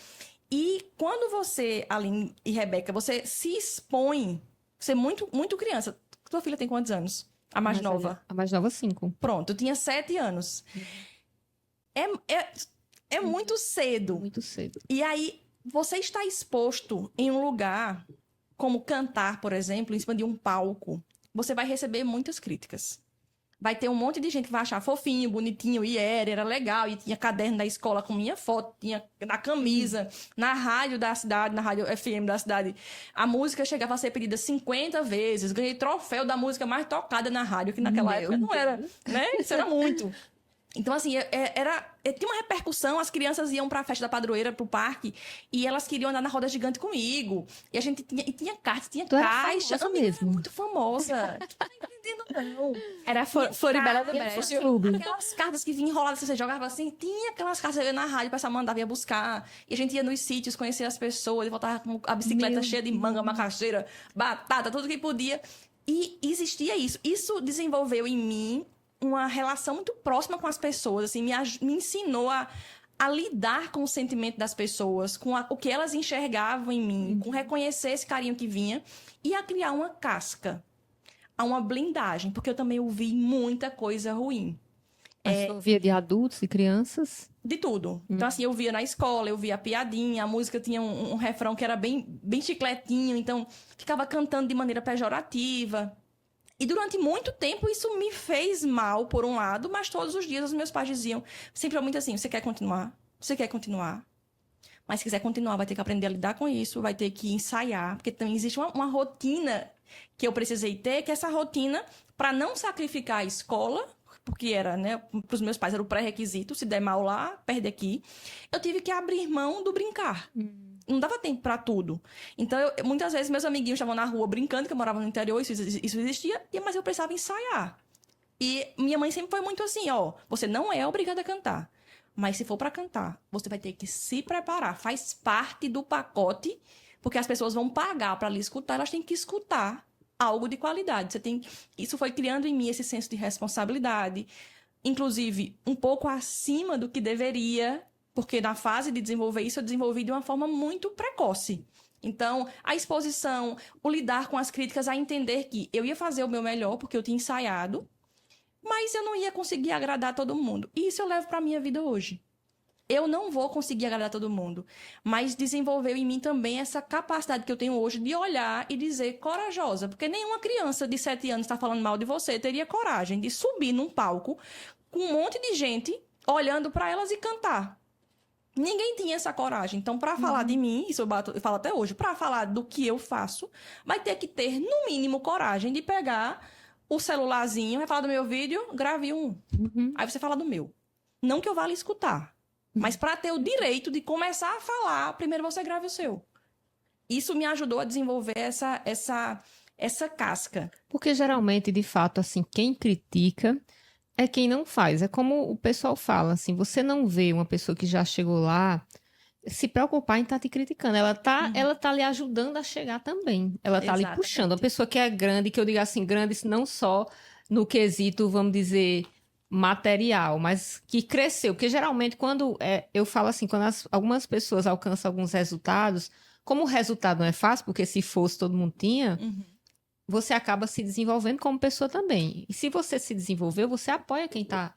E quando você, Aline e Rebeca, você se expõe, você é muito, muito criança. Tua filha tem quantos anos? A mais nova? A mais nova, 5. Pronto, eu tinha 7 anos. É muito cedo. Muito cedo. E aí, você está exposto em um lugar, como cantar, por exemplo, em cima de um palco, você vai receber muitas críticas. Vai ter um monte de gente que vai achar fofinho, bonitinho, e era legal, e tinha caderno da escola com minha foto, tinha na camisa, na rádio da cidade, na rádio FM da cidade. A música chegava a ser pedida 50 vezes, ganhei troféu da música mais tocada na rádio, que naquela época não era, né? Isso era muito. Então, assim, tinha uma repercussão, as crianças iam pra festa da padroeira, pro parque, e elas queriam andar na roda gigante comigo. E a gente tinha cartas, tinha caixa. Famosa mesmo. Muito famosa. Tu não tá entendendo, não. Era Floribela do Brejo. Aquelas cartas que vinham enroladas, você jogava assim, tinha aquelas cartas que eu ia na rádio, o pessoal mandava, ia buscar. E a gente ia nos sítios, conhecer as pessoas, e voltava com a bicicleta cheia de manga, macaxeira, batata, tudo que podia. E existia isso. Isso desenvolveu em mim uma relação muito próxima com as pessoas, assim, me ensinou a lidar com o sentimento das pessoas, com o que elas enxergavam em mim, com reconhecer esse carinho que vinha e a criar uma casca, a uma blindagem, porque eu também ouvi muita coisa ruim. Você ouvia de adultos e crianças? De tudo. Então, assim, eu via na escola, eu via a piadinha, a música tinha um refrão que era bem, bem chicletinho, então ficava cantando de maneira pejorativa. E durante muito tempo isso me fez mal, por um lado, mas todos os dias os meus pais diziam, sempre muito assim, você quer continuar? Você quer continuar? Mas se quiser continuar, vai ter que aprender a lidar com isso, vai ter que ensaiar, porque também existe uma rotina que eu precisei ter, que essa rotina, para não sacrificar a escola, porque era, né, para os meus pais era o pré-requisito, se der mal lá, perde aqui, eu tive que abrir mão do brincar. Não dava tempo pra tudo. Então, muitas vezes, meus amiguinhos estavam na rua brincando, que eu morava no interior, isso existia, mas eu precisava ensaiar. E minha mãe sempre foi muito assim, ó, você não é obrigada a cantar. Mas se for pra cantar, você vai ter que se preparar. Faz parte do pacote, porque as pessoas vão pagar pra lhe escutar, elas têm que escutar algo de qualidade. Isso foi criando em mim esse senso de responsabilidade, inclusive um pouco acima do que deveria, porque na fase de desenvolver isso, eu desenvolvi de uma forma muito precoce. Então, a exposição, o lidar com as críticas, a entender que eu ia fazer o meu melhor, porque eu tinha ensaiado, mas eu não ia conseguir agradar todo mundo. E isso eu levo para a minha vida hoje. Eu não vou conseguir agradar todo mundo, mas desenvolveu em mim também essa capacidade que eu tenho hoje de olhar e dizer corajosa, porque nenhuma criança de 7 anos está falando mal de você teria coragem de subir num palco com um monte de gente olhando para elas e cantar. Ninguém tinha essa coragem. Então, para falar de mim, isso eu falo até hoje, para falar do que eu faço, vai ter que ter, no mínimo, coragem de pegar o celularzinho, vai falar do meu vídeo, grave um. Aí você fala do meu. Não que eu vá lhe escutar, mas para ter o direito de começar a falar, primeiro você grave o seu. Isso me ajudou a desenvolver essa casca. Porque geralmente, de fato, assim, quem critica é quem não faz. É como o pessoal fala, assim, você não vê uma pessoa que já chegou lá se preocupar em estar te criticando. Ela tá lhe ajudando a chegar também. Ela tá lhe puxando. Uma pessoa que é grande, que eu digo assim, grande não só no quesito, vamos dizer, material, mas que cresceu. Porque geralmente, quando eu falo assim, quando algumas pessoas alcançam alguns resultados, como o resultado não é fácil, porque se fosse todo mundo tinha, você acaba se desenvolvendo como pessoa também. E se você se desenvolveu, você apoia quem está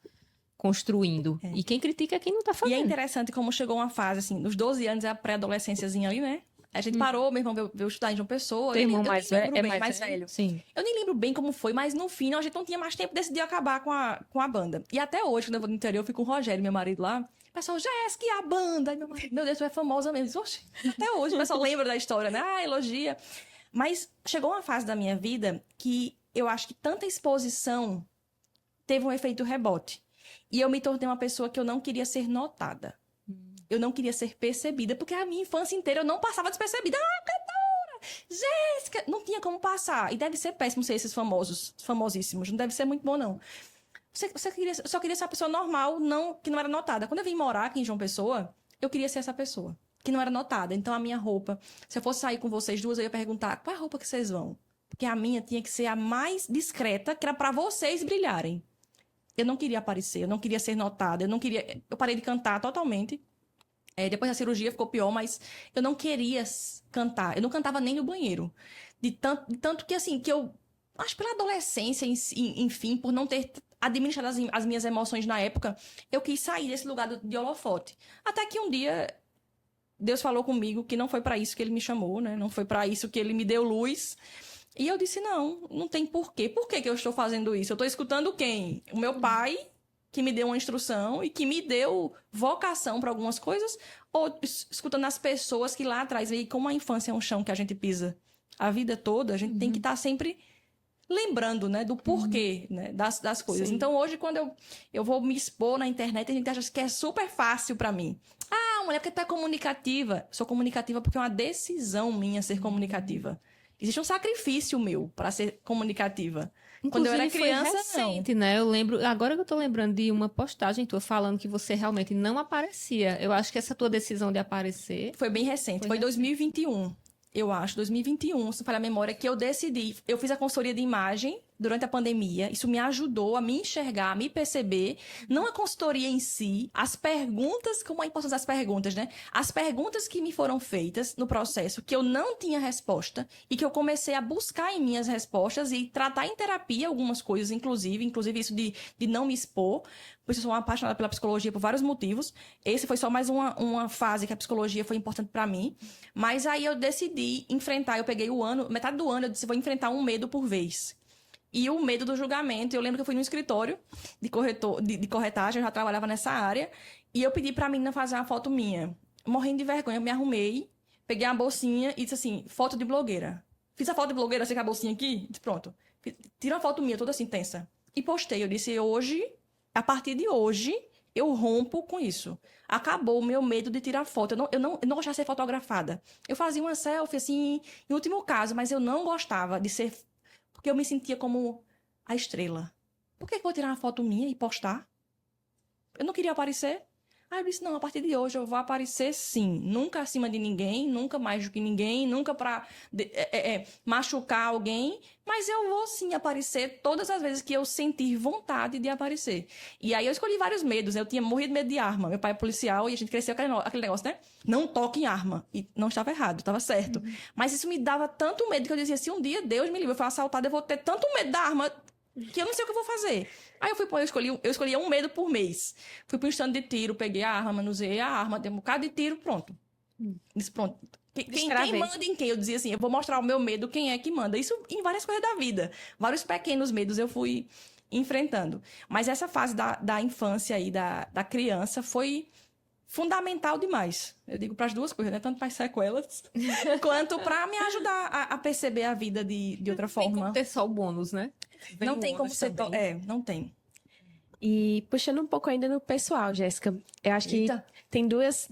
construindo. E quem critica é quem não está fazendo. E é interessante como chegou uma fase, assim, nos 12 anos é a pré-adolescênciazinha ali, né? A gente parou, meu irmão veio estudar em João Pessoa. Teu irmão mais velho? É mais velho. Sim. Eu nem lembro bem como foi, mas no fim a gente não tinha mais tempo, decidiu acabar com a banda. E até hoje, quando eu vou no interior, eu fico com o Rogério, meu marido lá. O pessoal, Jéssica, e a banda? Aí meu marido, meu Deus, tu é famosa mesmo. Oxe, até hoje o pessoal lembra da história, né? Ah, elogia. Mas chegou uma fase da minha vida que eu acho que tanta exposição teve um efeito rebote. E eu me tornei uma pessoa que eu não queria ser notada. Eu não queria ser percebida, porque a minha infância inteira eu não passava despercebida. Ah, cantora! Jéssica! Não tinha como passar. E deve ser péssimo ser esses famosíssimos. Não deve ser muito bom, não. Só queria ser uma pessoa normal, que não era notada. Quando eu vim morar aqui em João Pessoa, eu queria ser essa pessoa. que não era notada. Então, a minha roupa, se eu fosse sair com vocês duas, eu ia perguntar, qual é a roupa que vocês vão? Porque a minha tinha que ser a mais discreta, que era para vocês brilharem. Eu não queria aparecer, eu não queria ser notada, eu parei de cantar totalmente. Depois da cirurgia ficou pior, mas eu não queria cantar. Eu não cantava nem no banheiro. De tanto que, assim, que eu... Acho pela adolescência, enfim, por não ter administrado as minhas emoções na época, eu quis sair desse lugar de holofote. Até que um dia, Deus falou comigo que não foi pra isso que ele me chamou, né? Não foi pra isso que ele me deu luz. E eu disse, não tem porquê. Por que eu estou fazendo isso? Eu estou escutando quem? O meu pai, que me deu uma instrução e que me deu vocação para algumas coisas, ou escutando as pessoas que lá atrás, e como a infância é um chão que a gente pisa a vida toda, a gente tem que estar sempre lembrando, né, do porquê, né, das coisas. Sim. Então, hoje, quando eu vou me expor na internet, a gente acha que é super fácil para mim. Ah, mulher, porque tu é comunicativa. Sou comunicativa porque é uma decisão minha ser comunicativa. Existe um sacrifício meu para ser comunicativa. Quando eu era Inclusive, criança, foi não. recente, né? Eu lembro, agora que eu tô lembrando de uma postagem tua falando que você realmente não aparecia. Eu acho que essa tua decisão de aparecer... Foi bem recente, foi 2021, eu acho, 2021, se não falha a memória, que eu decidi. Eu fiz a consultoria de imagem durante a pandemia. Isso me ajudou a me enxergar, a me perceber. Não a consultoria em si, as perguntas, como é a importância das perguntas, né? As perguntas que me foram feitas no processo, que eu não tinha resposta, e que eu comecei a buscar em minhas respostas e tratar em terapia algumas coisas, inclusive isso de não me expor. Por isso eu sou uma apaixonada pela psicologia por vários motivos. Esse foi só mais uma fase que a psicologia foi importante para mim. Mas aí eu decidi enfrentar, eu peguei metade do ano, eu disse, vou enfrentar um medo por vez. E o medo do julgamento. Eu lembro que eu fui no escritório de corretagem, eu já trabalhava nessa área, e eu pedi pra menina fazer uma foto minha. Morrendo de vergonha, eu me arrumei, peguei uma bolsinha e disse assim, foto de blogueira. Fiz a foto de blogueira, assim, com a bolsinha aqui, disse, pronto. Tira uma foto minha, toda assim, tensa. E postei, eu disse, a partir de hoje, eu rompo com isso. Acabou o meu medo de tirar foto. Eu não gostava de ser fotografada. Eu fazia uma selfie, assim, em último caso, mas eu não gostava de ser... Porque eu me sentia como a estrela. Por que eu vou tirar uma foto minha e postar? Eu não queria aparecer. Aí eu disse, não, a partir de hoje eu vou aparecer sim. Nunca acima de ninguém, nunca mais do que ninguém, nunca pra machucar alguém. Mas eu vou sim aparecer todas as vezes que eu sentir vontade de aparecer. E aí eu escolhi vários medos. Eu tinha morrido de medo de arma. Meu pai é policial e a gente cresceu aquele negócio, né? Não toque em arma. E não estava errado, estava certo. Mas isso me dava tanto medo que eu dizia, se um dia Deus me livre, eu for assaltada, eu vou ter tanto medo da arma que eu não sei o que eu vou fazer. Aí eu escolhia um medo por mês. Fui para um stand de tiro, peguei a arma, manuseei a arma, dei um bocado de tiro, pronto. Disse, pronto. Quem manda em quem? Eu dizia assim, eu vou mostrar o meu medo, quem é que manda. Isso em várias coisas da vida. Vários pequenos medos eu fui enfrentando. Mas essa fase da infância e da criança foi fundamental demais. Eu digo para as duas coisas, né? Tanto para as sequelas, quanto para me ajudar a perceber a vida de outra forma. Tem como ter só o bônus, né? Vem Não o tem como ônus ser... também. não tem. E puxando um pouco ainda no pessoal, Jéssica, eu acho que Eita. tem dois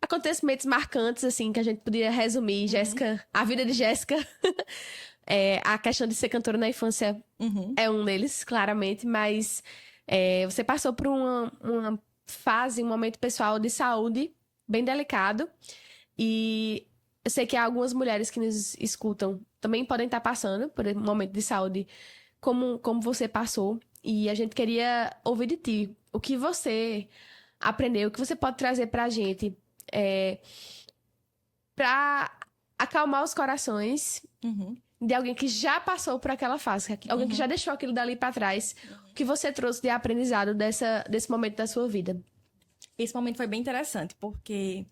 acontecimentos marcantes, assim, que a gente poderia resumir. Jéssica, a vida de Jéssica. A questão de ser cantora na infância é um deles, claramente, mas você passou por uma fase, um momento pessoal de saúde bem delicado. E eu sei que há algumas mulheres que nos escutam também podem estar passando por um momento de saúde como você passou. E a gente queria ouvir de ti o que você aprendeu, o que você pode trazer pra gente pra acalmar os corações de alguém que já passou por aquela fase, alguém que já deixou aquilo dali pra trás. O que você trouxe de aprendizado desse momento da sua vida? Esse momento foi bem interessante, porque,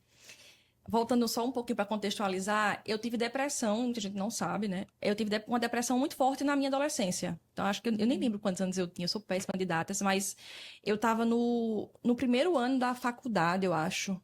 voltando só um pouquinho para contextualizar, eu tive depressão, muita gente não sabe, né? Eu tive uma depressão muito forte na minha adolescência. Então, acho que eu nem lembro quantos anos eu tinha, eu sou péssima de datas, mas eu estava no primeiro ano da faculdade, eu acho.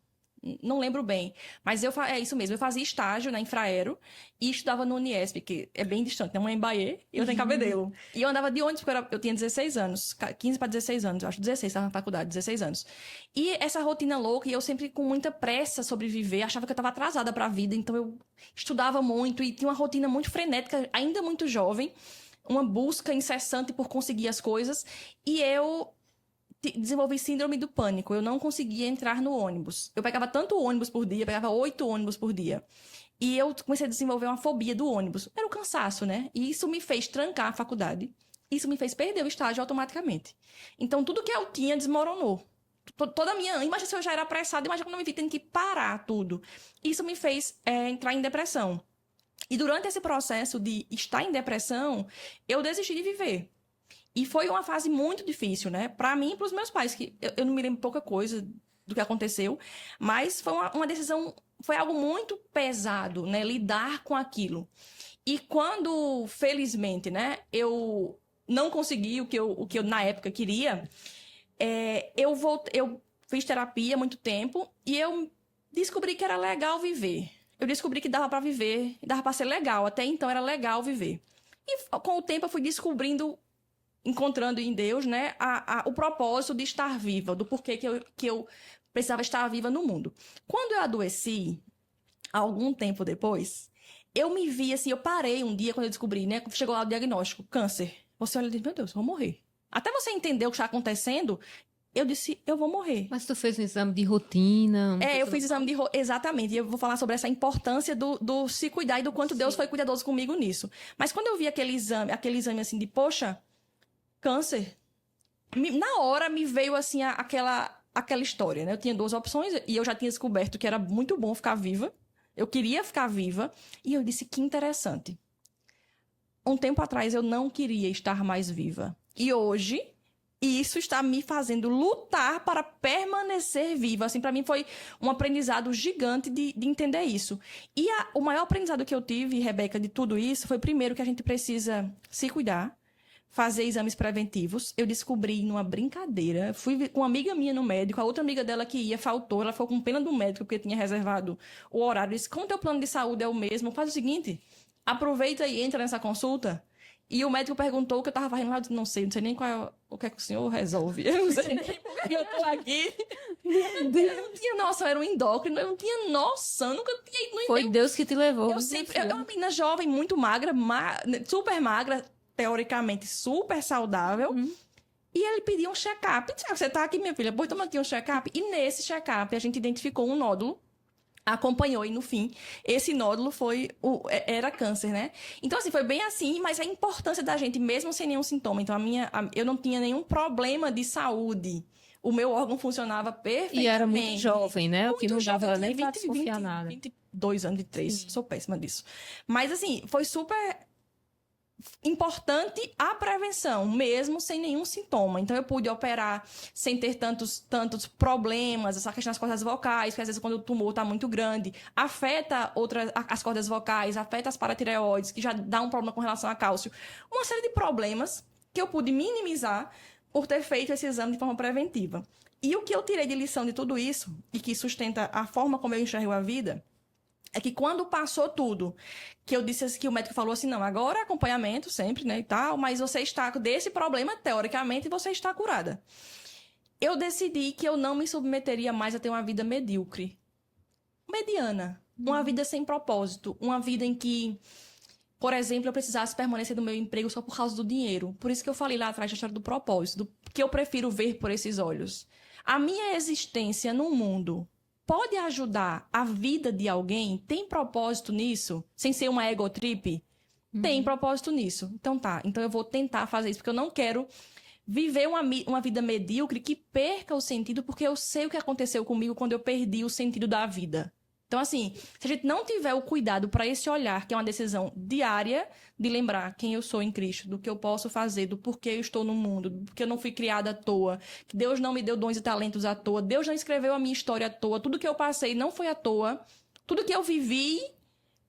Não lembro bem, mas é isso mesmo. Eu fazia estágio na Infraero e estudava no Uniesp, que é bem distante, né? Uma em Bahia e outra em Cabedelo. E eu andava de ônibus, porque eu tinha 16 anos, 15 para 16 anos, eu acho, 16, estava na faculdade, 16 anos. E essa rotina louca, e eu sempre com muita pressa sobreviver, achava que eu estava atrasada para a vida, então eu estudava muito e tinha uma rotina muito frenética, ainda muito jovem, uma busca incessante por conseguir as coisas, e eu desenvolvi síndrome do pânico. Eu não conseguia entrar no ônibus. Eu pegava tanto ônibus por dia, pegava 8 ônibus por dia. E eu comecei a desenvolver uma fobia do ônibus. Era o cansaço, né? E isso me fez trancar a faculdade. Isso me fez perder o estágio automaticamente. Então, tudo que eu tinha desmoronou. Toda a minha... Imagina se eu já era apressada, imagina quando eu me vi tendo que parar tudo. Isso me fez entrar em depressão. E durante esse processo de estar em depressão, eu desisti de viver. E foi uma fase muito difícil, né? Pra mim e pros meus pais, que eu não me lembro pouca coisa do que aconteceu, mas foi uma decisão, foi algo muito pesado, né? Lidar com aquilo. E quando, felizmente, né, eu não consegui o que eu na época queria, eu fiz terapia há muito tempo e eu descobri que era legal viver. Eu descobri que dava pra viver, dava pra ser legal. Até então era legal viver. E com o tempo eu fui descobrindo, encontrando em Deus, né, o propósito de estar viva, do porquê que eu precisava estar viva no mundo. Quando eu adoeci, algum tempo depois, eu me vi assim, eu parei um dia quando eu descobri, né, chegou lá o diagnóstico, câncer. Você olha e diz, meu Deus, eu vou morrer. Até você entender o que está acontecendo, eu disse, eu vou morrer. Mas tu fez um exame de rotina? Eu fiz exame de rotina, exatamente. E eu vou falar sobre essa importância do se cuidar e do quanto Deus foi cuidadoso comigo nisso. Mas quando eu vi aquele exame assim de, poxa, câncer, na hora me veio assim aquela história, né? Eu tinha 2 opções e eu já tinha descoberto que era muito bom ficar viva. Eu queria ficar viva. E eu disse, que interessante. Um tempo atrás eu não queria estar mais viva. E hoje... E isso está me fazendo lutar para permanecer viva. Assim, para mim foi um aprendizado gigante de entender isso. E o maior aprendizado que eu tive, Rebeca, de tudo isso, foi primeiro que a gente precisa se cuidar, fazer exames preventivos. Eu descobri numa brincadeira, fui com uma amiga minha no médico, a outra amiga dela que ia, faltou, ela ficou com pena do médico porque tinha reservado o horário. Eu disse, como teu plano de saúde é o mesmo, faz o seguinte, aproveita e entra nessa consulta. E o médico perguntou o que eu tava fazendo lá. Eu disse, não sei nem o que é que o senhor resolve. Eu não sei nem por que eu tô aqui. Eu não tinha noção, era um endócrino. Eu não tinha noção, nunca tinha ido no Foi Deus que te levou. Eu uma menina jovem, muito magra, super magra, teoricamente super saudável. E ele pediu um check-up. Você tá aqui, minha filha? Pois toma aqui um check-up. E nesse check-up a gente identificou um nódulo, acompanhou e no fim esse nódulo era câncer, né? Então assim, foi bem assim, mas a importância da gente mesmo sem nenhum sintoma. Então eu não tinha nenhum problema de saúde. O meu órgão funcionava perfeitamente. E era muito jovem, né? O que não jovem, dava nem pra desconfiar nada. 22 anos, 23, sou péssima disso. Mas assim, foi super importante a prevenção, mesmo sem nenhum sintoma. Então, eu pude operar sem ter tantos problemas, essa questão das cordas vocais, que às vezes quando o tumor está muito grande, afeta as cordas vocais, afeta as paratireoides, que já dá um problema com relação a cálcio. Uma série de problemas que eu pude minimizar por ter feito esse exame de forma preventiva. E o que eu tirei de lição de tudo isso, e que sustenta a forma como eu enxergo a vida, é que quando passou tudo, que eu disse assim, que o médico falou assim, não, agora é acompanhamento sempre, né, e tal, mas você está desse problema, teoricamente, você está curada. Eu decidi que eu não me submeteria mais a ter uma vida medíocre. Mediana. Uma vida sem propósito. Uma vida em que, por exemplo, eu precisasse permanecer no meu emprego só por causa do dinheiro. Por isso que eu falei lá atrás da história do propósito, que eu prefiro ver por esses olhos. A minha existência no mundo pode ajudar a vida de alguém? Tem propósito nisso? Sem ser uma ego trip? Tem propósito nisso. Então tá. Então eu vou tentar fazer isso, porque eu não quero viver uma vida medíocre que perca o sentido, porque eu sei o que aconteceu comigo quando eu perdi o sentido da vida. Então, assim, se a gente não tiver o cuidado para esse olhar, que é uma decisão diária, de lembrar quem eu sou em Cristo, do que eu posso fazer, do porquê eu estou no mundo, do porquê eu não fui criada à toa, que Deus não me deu dons e talentos à toa, Deus não escreveu a minha história à toa, tudo que eu passei não foi à toa, tudo que eu vivi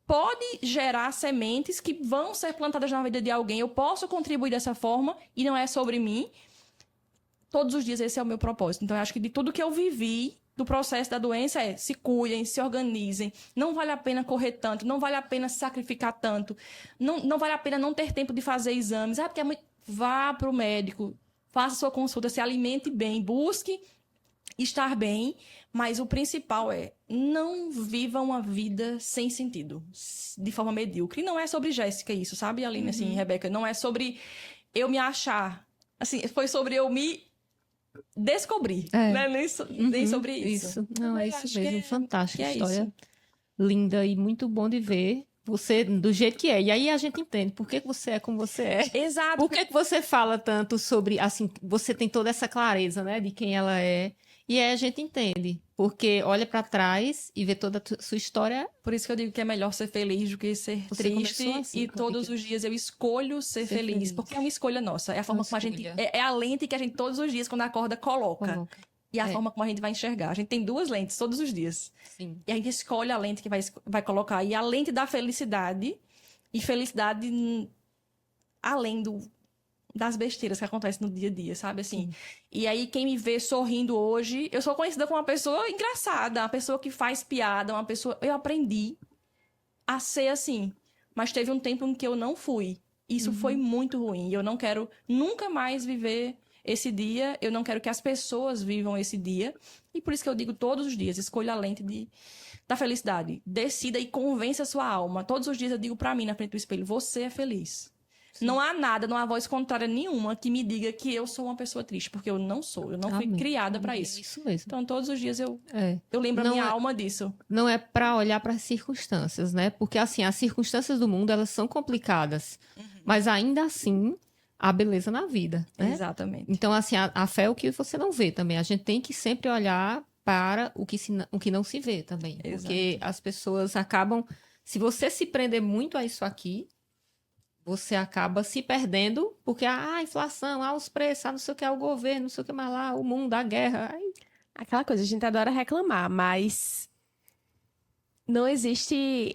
pode gerar sementes que vão ser plantadas na vida de alguém, eu posso contribuir dessa forma e não é sobre mim. Todos os dias esse é o meu propósito. Então, eu acho que de tudo que eu vivi do processo da doença se cuidem, se organizem. Não vale a pena correr tanto, não vale a pena se sacrificar tanto, não vale a pena não ter tempo de fazer exames. Porque é muito... Vá para o médico, faça sua consulta, se alimente bem, busque estar bem, mas o principal é não viva uma vida sem sentido, de forma medíocre. E não é sobre Jéssica isso, sabe, Aline, assim, Rebeca? Não é sobre eu me achar. Assim, foi sobre eu me descobrir, É. né? Nem sobre isso. Isso. Não, é Eu isso acho mesmo. que Fantástica é história. isso. Linda e muito bom de ver você do jeito que é. E aí a gente entende por que que você é como você é. Exato. Por que que você fala tanto sobre, assim, você tem toda essa clareza, né, de quem ela é. E aí a gente entende, porque olha pra trás e vê toda a sua história. Por isso que eu digo que é melhor ser feliz do que ser Você triste. começou assim, E todos Rica. os dias eu escolho ser feliz. Porque é uma escolha nossa. É a forma como a gente. escolha. É a lente que a gente todos os dias, quando acorda, coloca. Coloca. E a É. forma como a gente vai enxergar. A gente tem duas lentes todos os dias. Sim. E a gente escolhe a lente que vai colocar. E a lente da felicidade. E felicidade além das besteiras que acontecem no dia a dia, sabe? Assim. E aí, quem me vê sorrindo hoje, eu sou conhecida como uma pessoa engraçada, uma pessoa que faz piada, uma pessoa. Eu aprendi a ser assim. Mas teve um tempo em que eu não fui. Isso foi muito ruim. E eu não quero nunca mais viver esse dia. Eu não quero que as pessoas vivam esse dia. E por isso que eu digo todos os dias: escolha a lente da felicidade. Decida e convença a sua alma. Todos os dias eu digo pra mim na frente do espelho: você é feliz. Não há nada, não há voz contrária nenhuma que me diga que eu sou uma pessoa triste, porque eu não sou. Eu não fui Amém. criada pra É isso. isso mesmo. Então, todos os dias eu É. lembro a Não minha é- alma disso. Não é para olhar para as circunstâncias, né? Porque assim, as circunstâncias do mundo, elas são complicadas, mas ainda assim, há beleza na vida, né? Exatamente. Então, assim, a fé é o que você não vê também. A gente tem que sempre olhar para o que não se vê também. Porque as pessoas acabam. Se você se prender muito a isso aqui, você acaba se perdendo, porque a inflação, os preços, não sei o que, o governo, não sei o que mais lá, o mundo, a guerra. Aquela coisa, a gente adora reclamar, mas não existe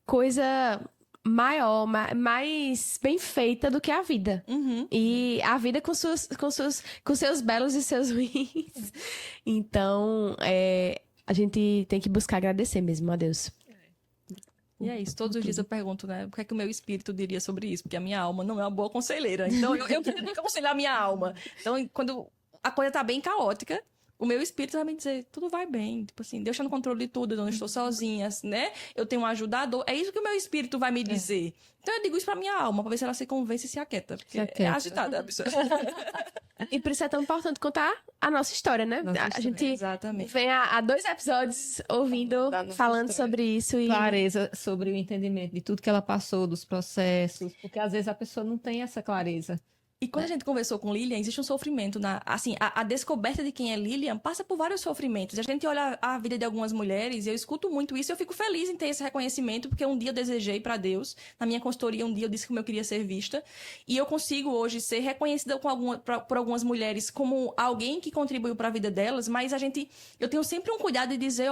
coisa maior, mais bem feita do que a vida. Uhum. E a vida com seus belos e seus ruins. Então, a gente tem que buscar agradecer mesmo a Deus. E é isso, todos os dias eu pergunto, né, o que é que o meu espírito diria sobre isso, porque a minha alma não é uma boa conselheira, então eu queria aconselhar a minha alma. Então, quando a coisa tá bem caótica, o meu espírito vai me dizer, tudo vai bem, tipo assim, Deus está no controle de tudo, eu não estou sozinha, né, eu tenho um ajudador, é isso que o meu espírito vai me dizer. Então eu digo isso pra minha alma, pra ver se ela se convence e se aquieta, porque é agitada a pessoa. E por isso é tão importante contar a nossa história, né? A gente Exatamente. vem há 2 episódios ouvindo, Da nossa falando história. sobre isso. E Clareza sobre o entendimento de tudo que ela passou, dos processos, porque às vezes a pessoa não tem essa clareza. E quando a gente conversou com Lilian, existe um sofrimento assim, a descoberta de quem é Lilian passa por vários sofrimentos. A gente olha a vida de algumas mulheres e eu escuto muito isso e eu fico feliz em ter esse reconhecimento, porque um dia eu desejei para Deus, na minha consultoria, um dia eu disse como eu queria ser vista, e eu consigo hoje ser reconhecida por algumas mulheres como alguém que contribuiu para a vida delas, mas eu tenho sempre um cuidado de dizer,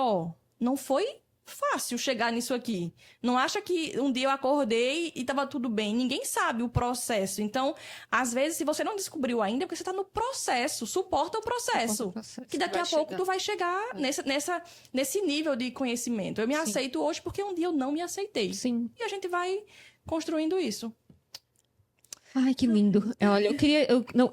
não foi fácil chegar nisso aqui. Não acha que um dia eu acordei e tava tudo bem. Ninguém sabe o processo. Então, às vezes, se você não descobriu ainda, é porque você tá no processo. Suporta o processo. Que daqui a pouco tu vai chegar nesse nível de conhecimento. Eu me aceito hoje porque um dia eu não me aceitei. Sim. E a gente vai construindo isso. Ai, que lindo. Olha,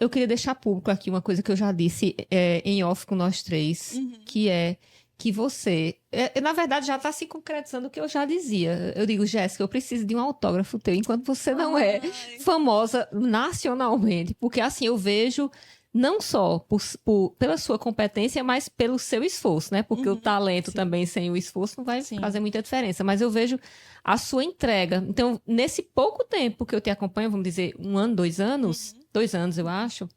eu queria deixar público aqui uma coisa que eu já disse em off com nós três, que é que você, na verdade, já está se concretizando o que eu já dizia. Eu digo, Jéssica, eu preciso de um autógrafo teu, enquanto você não é famosa nacionalmente. Porque, assim, eu vejo não só pela sua competência, mas pelo seu esforço, né? Porque o talento também, sem o esforço, não vai fazer muita diferença. Mas eu vejo a sua entrega. Então, nesse pouco tempo que eu te acompanho, vamos dizer, 1 ano, 2 anos, 2 anos, eu acho,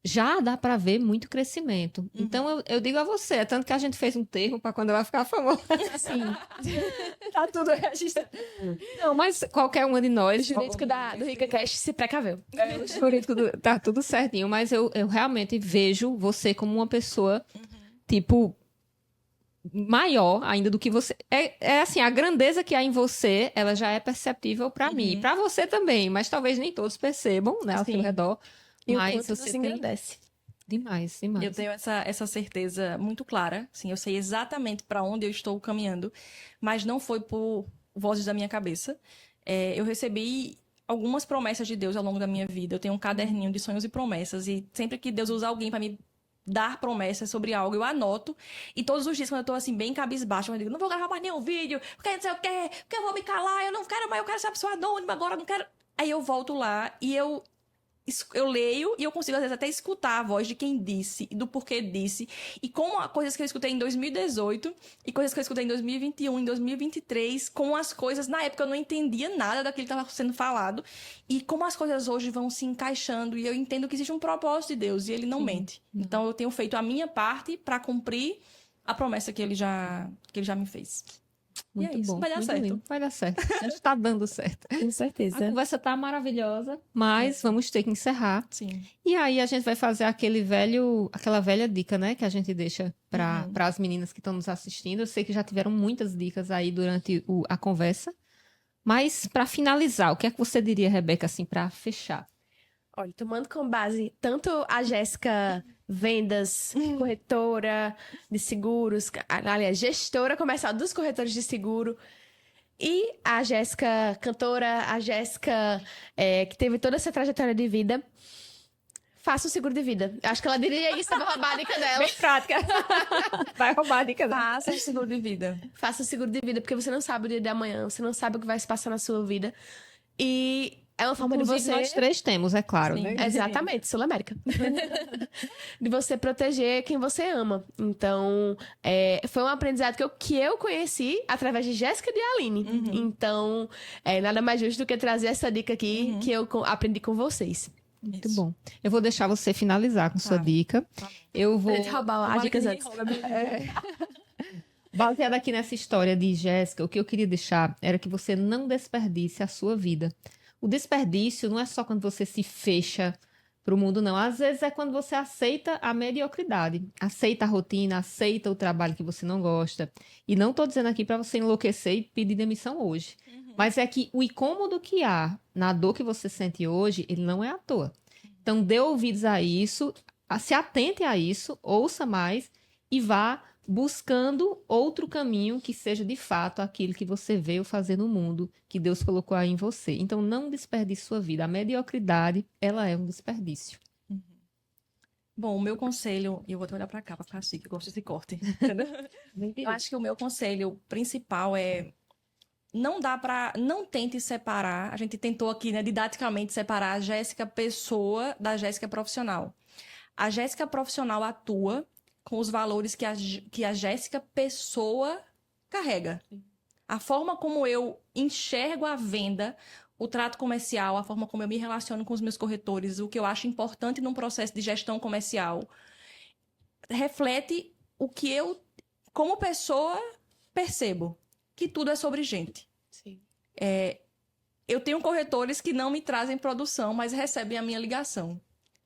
já dá para ver muito crescimento. Então, eu digo a você, tanto que a gente fez um termo para quando ela ficar famosa. assim, Tá tudo registrado. Não, mas qualquer uma de o nós... jurídico do RicaCast se precaveu. O jurídico tá tudo certinho, mas eu realmente vejo você como uma pessoa, tipo, maior ainda do que você. É assim, a grandeza que há em você, ela já é perceptível para mim. Para você também, mas talvez nem todos percebam, né, ao seu redor. E o Mas quanto você nos tem... engrandece. Demais, demais. Eu tenho essa certeza muito clara, assim, eu sei exatamente para onde eu estou caminhando, mas não foi por vozes da minha cabeça. Eu recebi algumas promessas de Deus ao longo da minha vida. Eu tenho um caderninho de sonhos e promessas, e sempre que Deus usa alguém para me dar promessas sobre algo, eu anoto. E todos os dias, quando eu tô assim, bem cabisbaixo, eu digo, não vou gravar mais nenhum vídeo, porque não sei o quê, porque eu vou me calar, eu não quero mais, eu quero ser uma pessoa anônima agora, eu não quero. Aí eu volto lá e eu eu leio e eu consigo, às vezes, até escutar a voz de quem disse, e do porquê disse. E como coisas que eu escutei em 2018 e coisas que eu escutei em 2021, em 2023, com as coisas... Na época eu não entendia nada daquilo que estava sendo falado. E como as coisas hoje vão se encaixando. E eu entendo que existe um propósito de Deus e ele não mente. Então eu tenho feito a minha parte para cumprir a promessa que ele já me fez. Muito e é isso, bom. vai dar muito certo. lindo. Vai dar certo. Está dando certo. Com A certeza. conversa tá maravilhosa, mas vamos ter que encerrar. Sim. E aí a gente vai fazer aquela velha dica, né, que a gente deixa para as meninas que estão nos assistindo. Eu sei que já tiveram muitas dicas aí durante a conversa, mas para finalizar, o que é que você diria, Rebeca, assim, para fechar? Olha, tomando como base tanto a Jéssica vendas, corretora de seguros, aliás, gestora comercial dos corretores de seguro, e a Jéssica cantora, a Jéssica que teve toda essa trajetória de vida, faça um seguro de vida. Acho que ela diria isso, eu vou roubar a dica dela. Bem prática. Vai roubar a dica dela. Faça um seguro de vida. Faça um seguro de vida, porque você não sabe o dia de amanhã, você não sabe o que vai se passar na sua vida. E é uma forma Inclusive, de você... nós três temos, é claro, Sim. né? Exatamente, Sul-América. De você proteger quem você ama. Então, foi um aprendizado que eu conheci através de Jéssica e de Aline. Então, nada mais justo do que trazer essa dica aqui que eu aprendi com vocês. Muito bom. Eu vou deixar você finalizar com sua dica. Eu vou... Roubar as dicas antes. Baseado aqui nessa história de Jéssica, o que eu queria deixar era que você não desperdice a sua vida. O desperdício não é só quando você se fecha para o mundo, não. Às vezes é quando você aceita a mediocridade, aceita a rotina, aceita o trabalho que você não gosta. E não estou dizendo aqui para você enlouquecer e pedir demissão hoje. Mas é que o incômodo que há na dor que você sente hoje, ele não é à toa. Então, dê ouvidos a isso, se atente a isso, ouça mais e vá buscando outro caminho que seja de fato aquilo que você veio fazer no mundo, que Deus colocou aí em você. Então, não desperdice sua vida. A mediocridade, ela é um desperdício. Bom, o meu conselho, e eu vou até olhar pra cá pra ficar assim, que eu gosto desse corte. Entendeu? Eu acho que o meu conselho principal é não tente separar. A gente tentou aqui, né, didaticamente separar a Jéssica pessoa da Jéssica profissional. A Jéssica profissional atua com os valores que a Jéssica pessoa carrega. A forma como eu enxergo a venda, o trato comercial, a forma como eu me relaciono com os meus corretores, o que eu acho importante num processo de gestão comercial, reflete o que eu, como pessoa, percebo. Que tudo é sobre gente. Sim. Eu tenho corretores que não me trazem produção, mas recebem a minha ligação.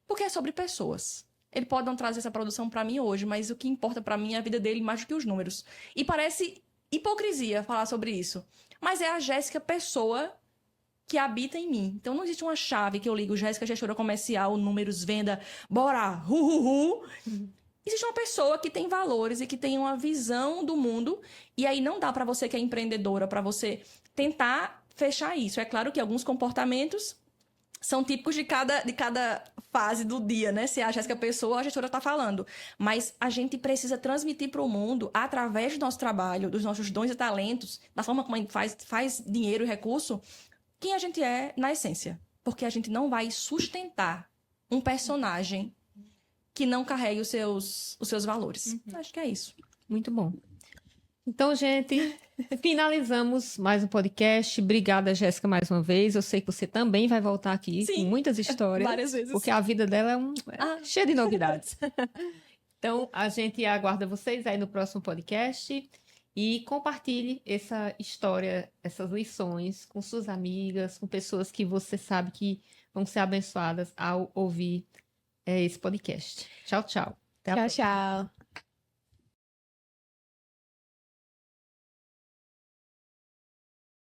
Porque é sobre pessoas. Ele pode não trazer essa produção para mim hoje, mas o que importa para mim é a vida dele mais do que os números. E parece hipocrisia falar sobre isso. Mas é a Jéssica pessoa que habita em mim. Então não existe uma chave que eu ligo, Jéssica gestora comercial, números, venda, bora, Existe uma pessoa que tem valores e que tem uma visão do mundo. E aí não dá para você que é empreendedora, para você tentar fechar isso. É claro que alguns comportamentos são típicos de cada fase do dia, né? Se é a Jéssica Pessoa, a gestora está falando. Mas a gente precisa transmitir para o mundo, através do nosso trabalho, dos nossos dons e talentos, da forma como a gente faz dinheiro e recurso, quem a gente é na essência. Porque a gente não vai sustentar um personagem que não carregue os seus valores. Acho que é isso. Muito bom. Então, gente, finalizamos mais um podcast. Obrigada, Jéssica, mais uma vez. Eu sei que você também vai voltar aqui com muitas histórias. Várias vezes. Porque a vida dela é cheia de novidades. Então, a gente aguarda vocês aí no próximo podcast. E compartilhe essa história, essas lições com suas amigas, com pessoas que você sabe que vão ser abençoadas ao ouvir esse podcast. Tchau, tchau. Até a próxima. Tchau.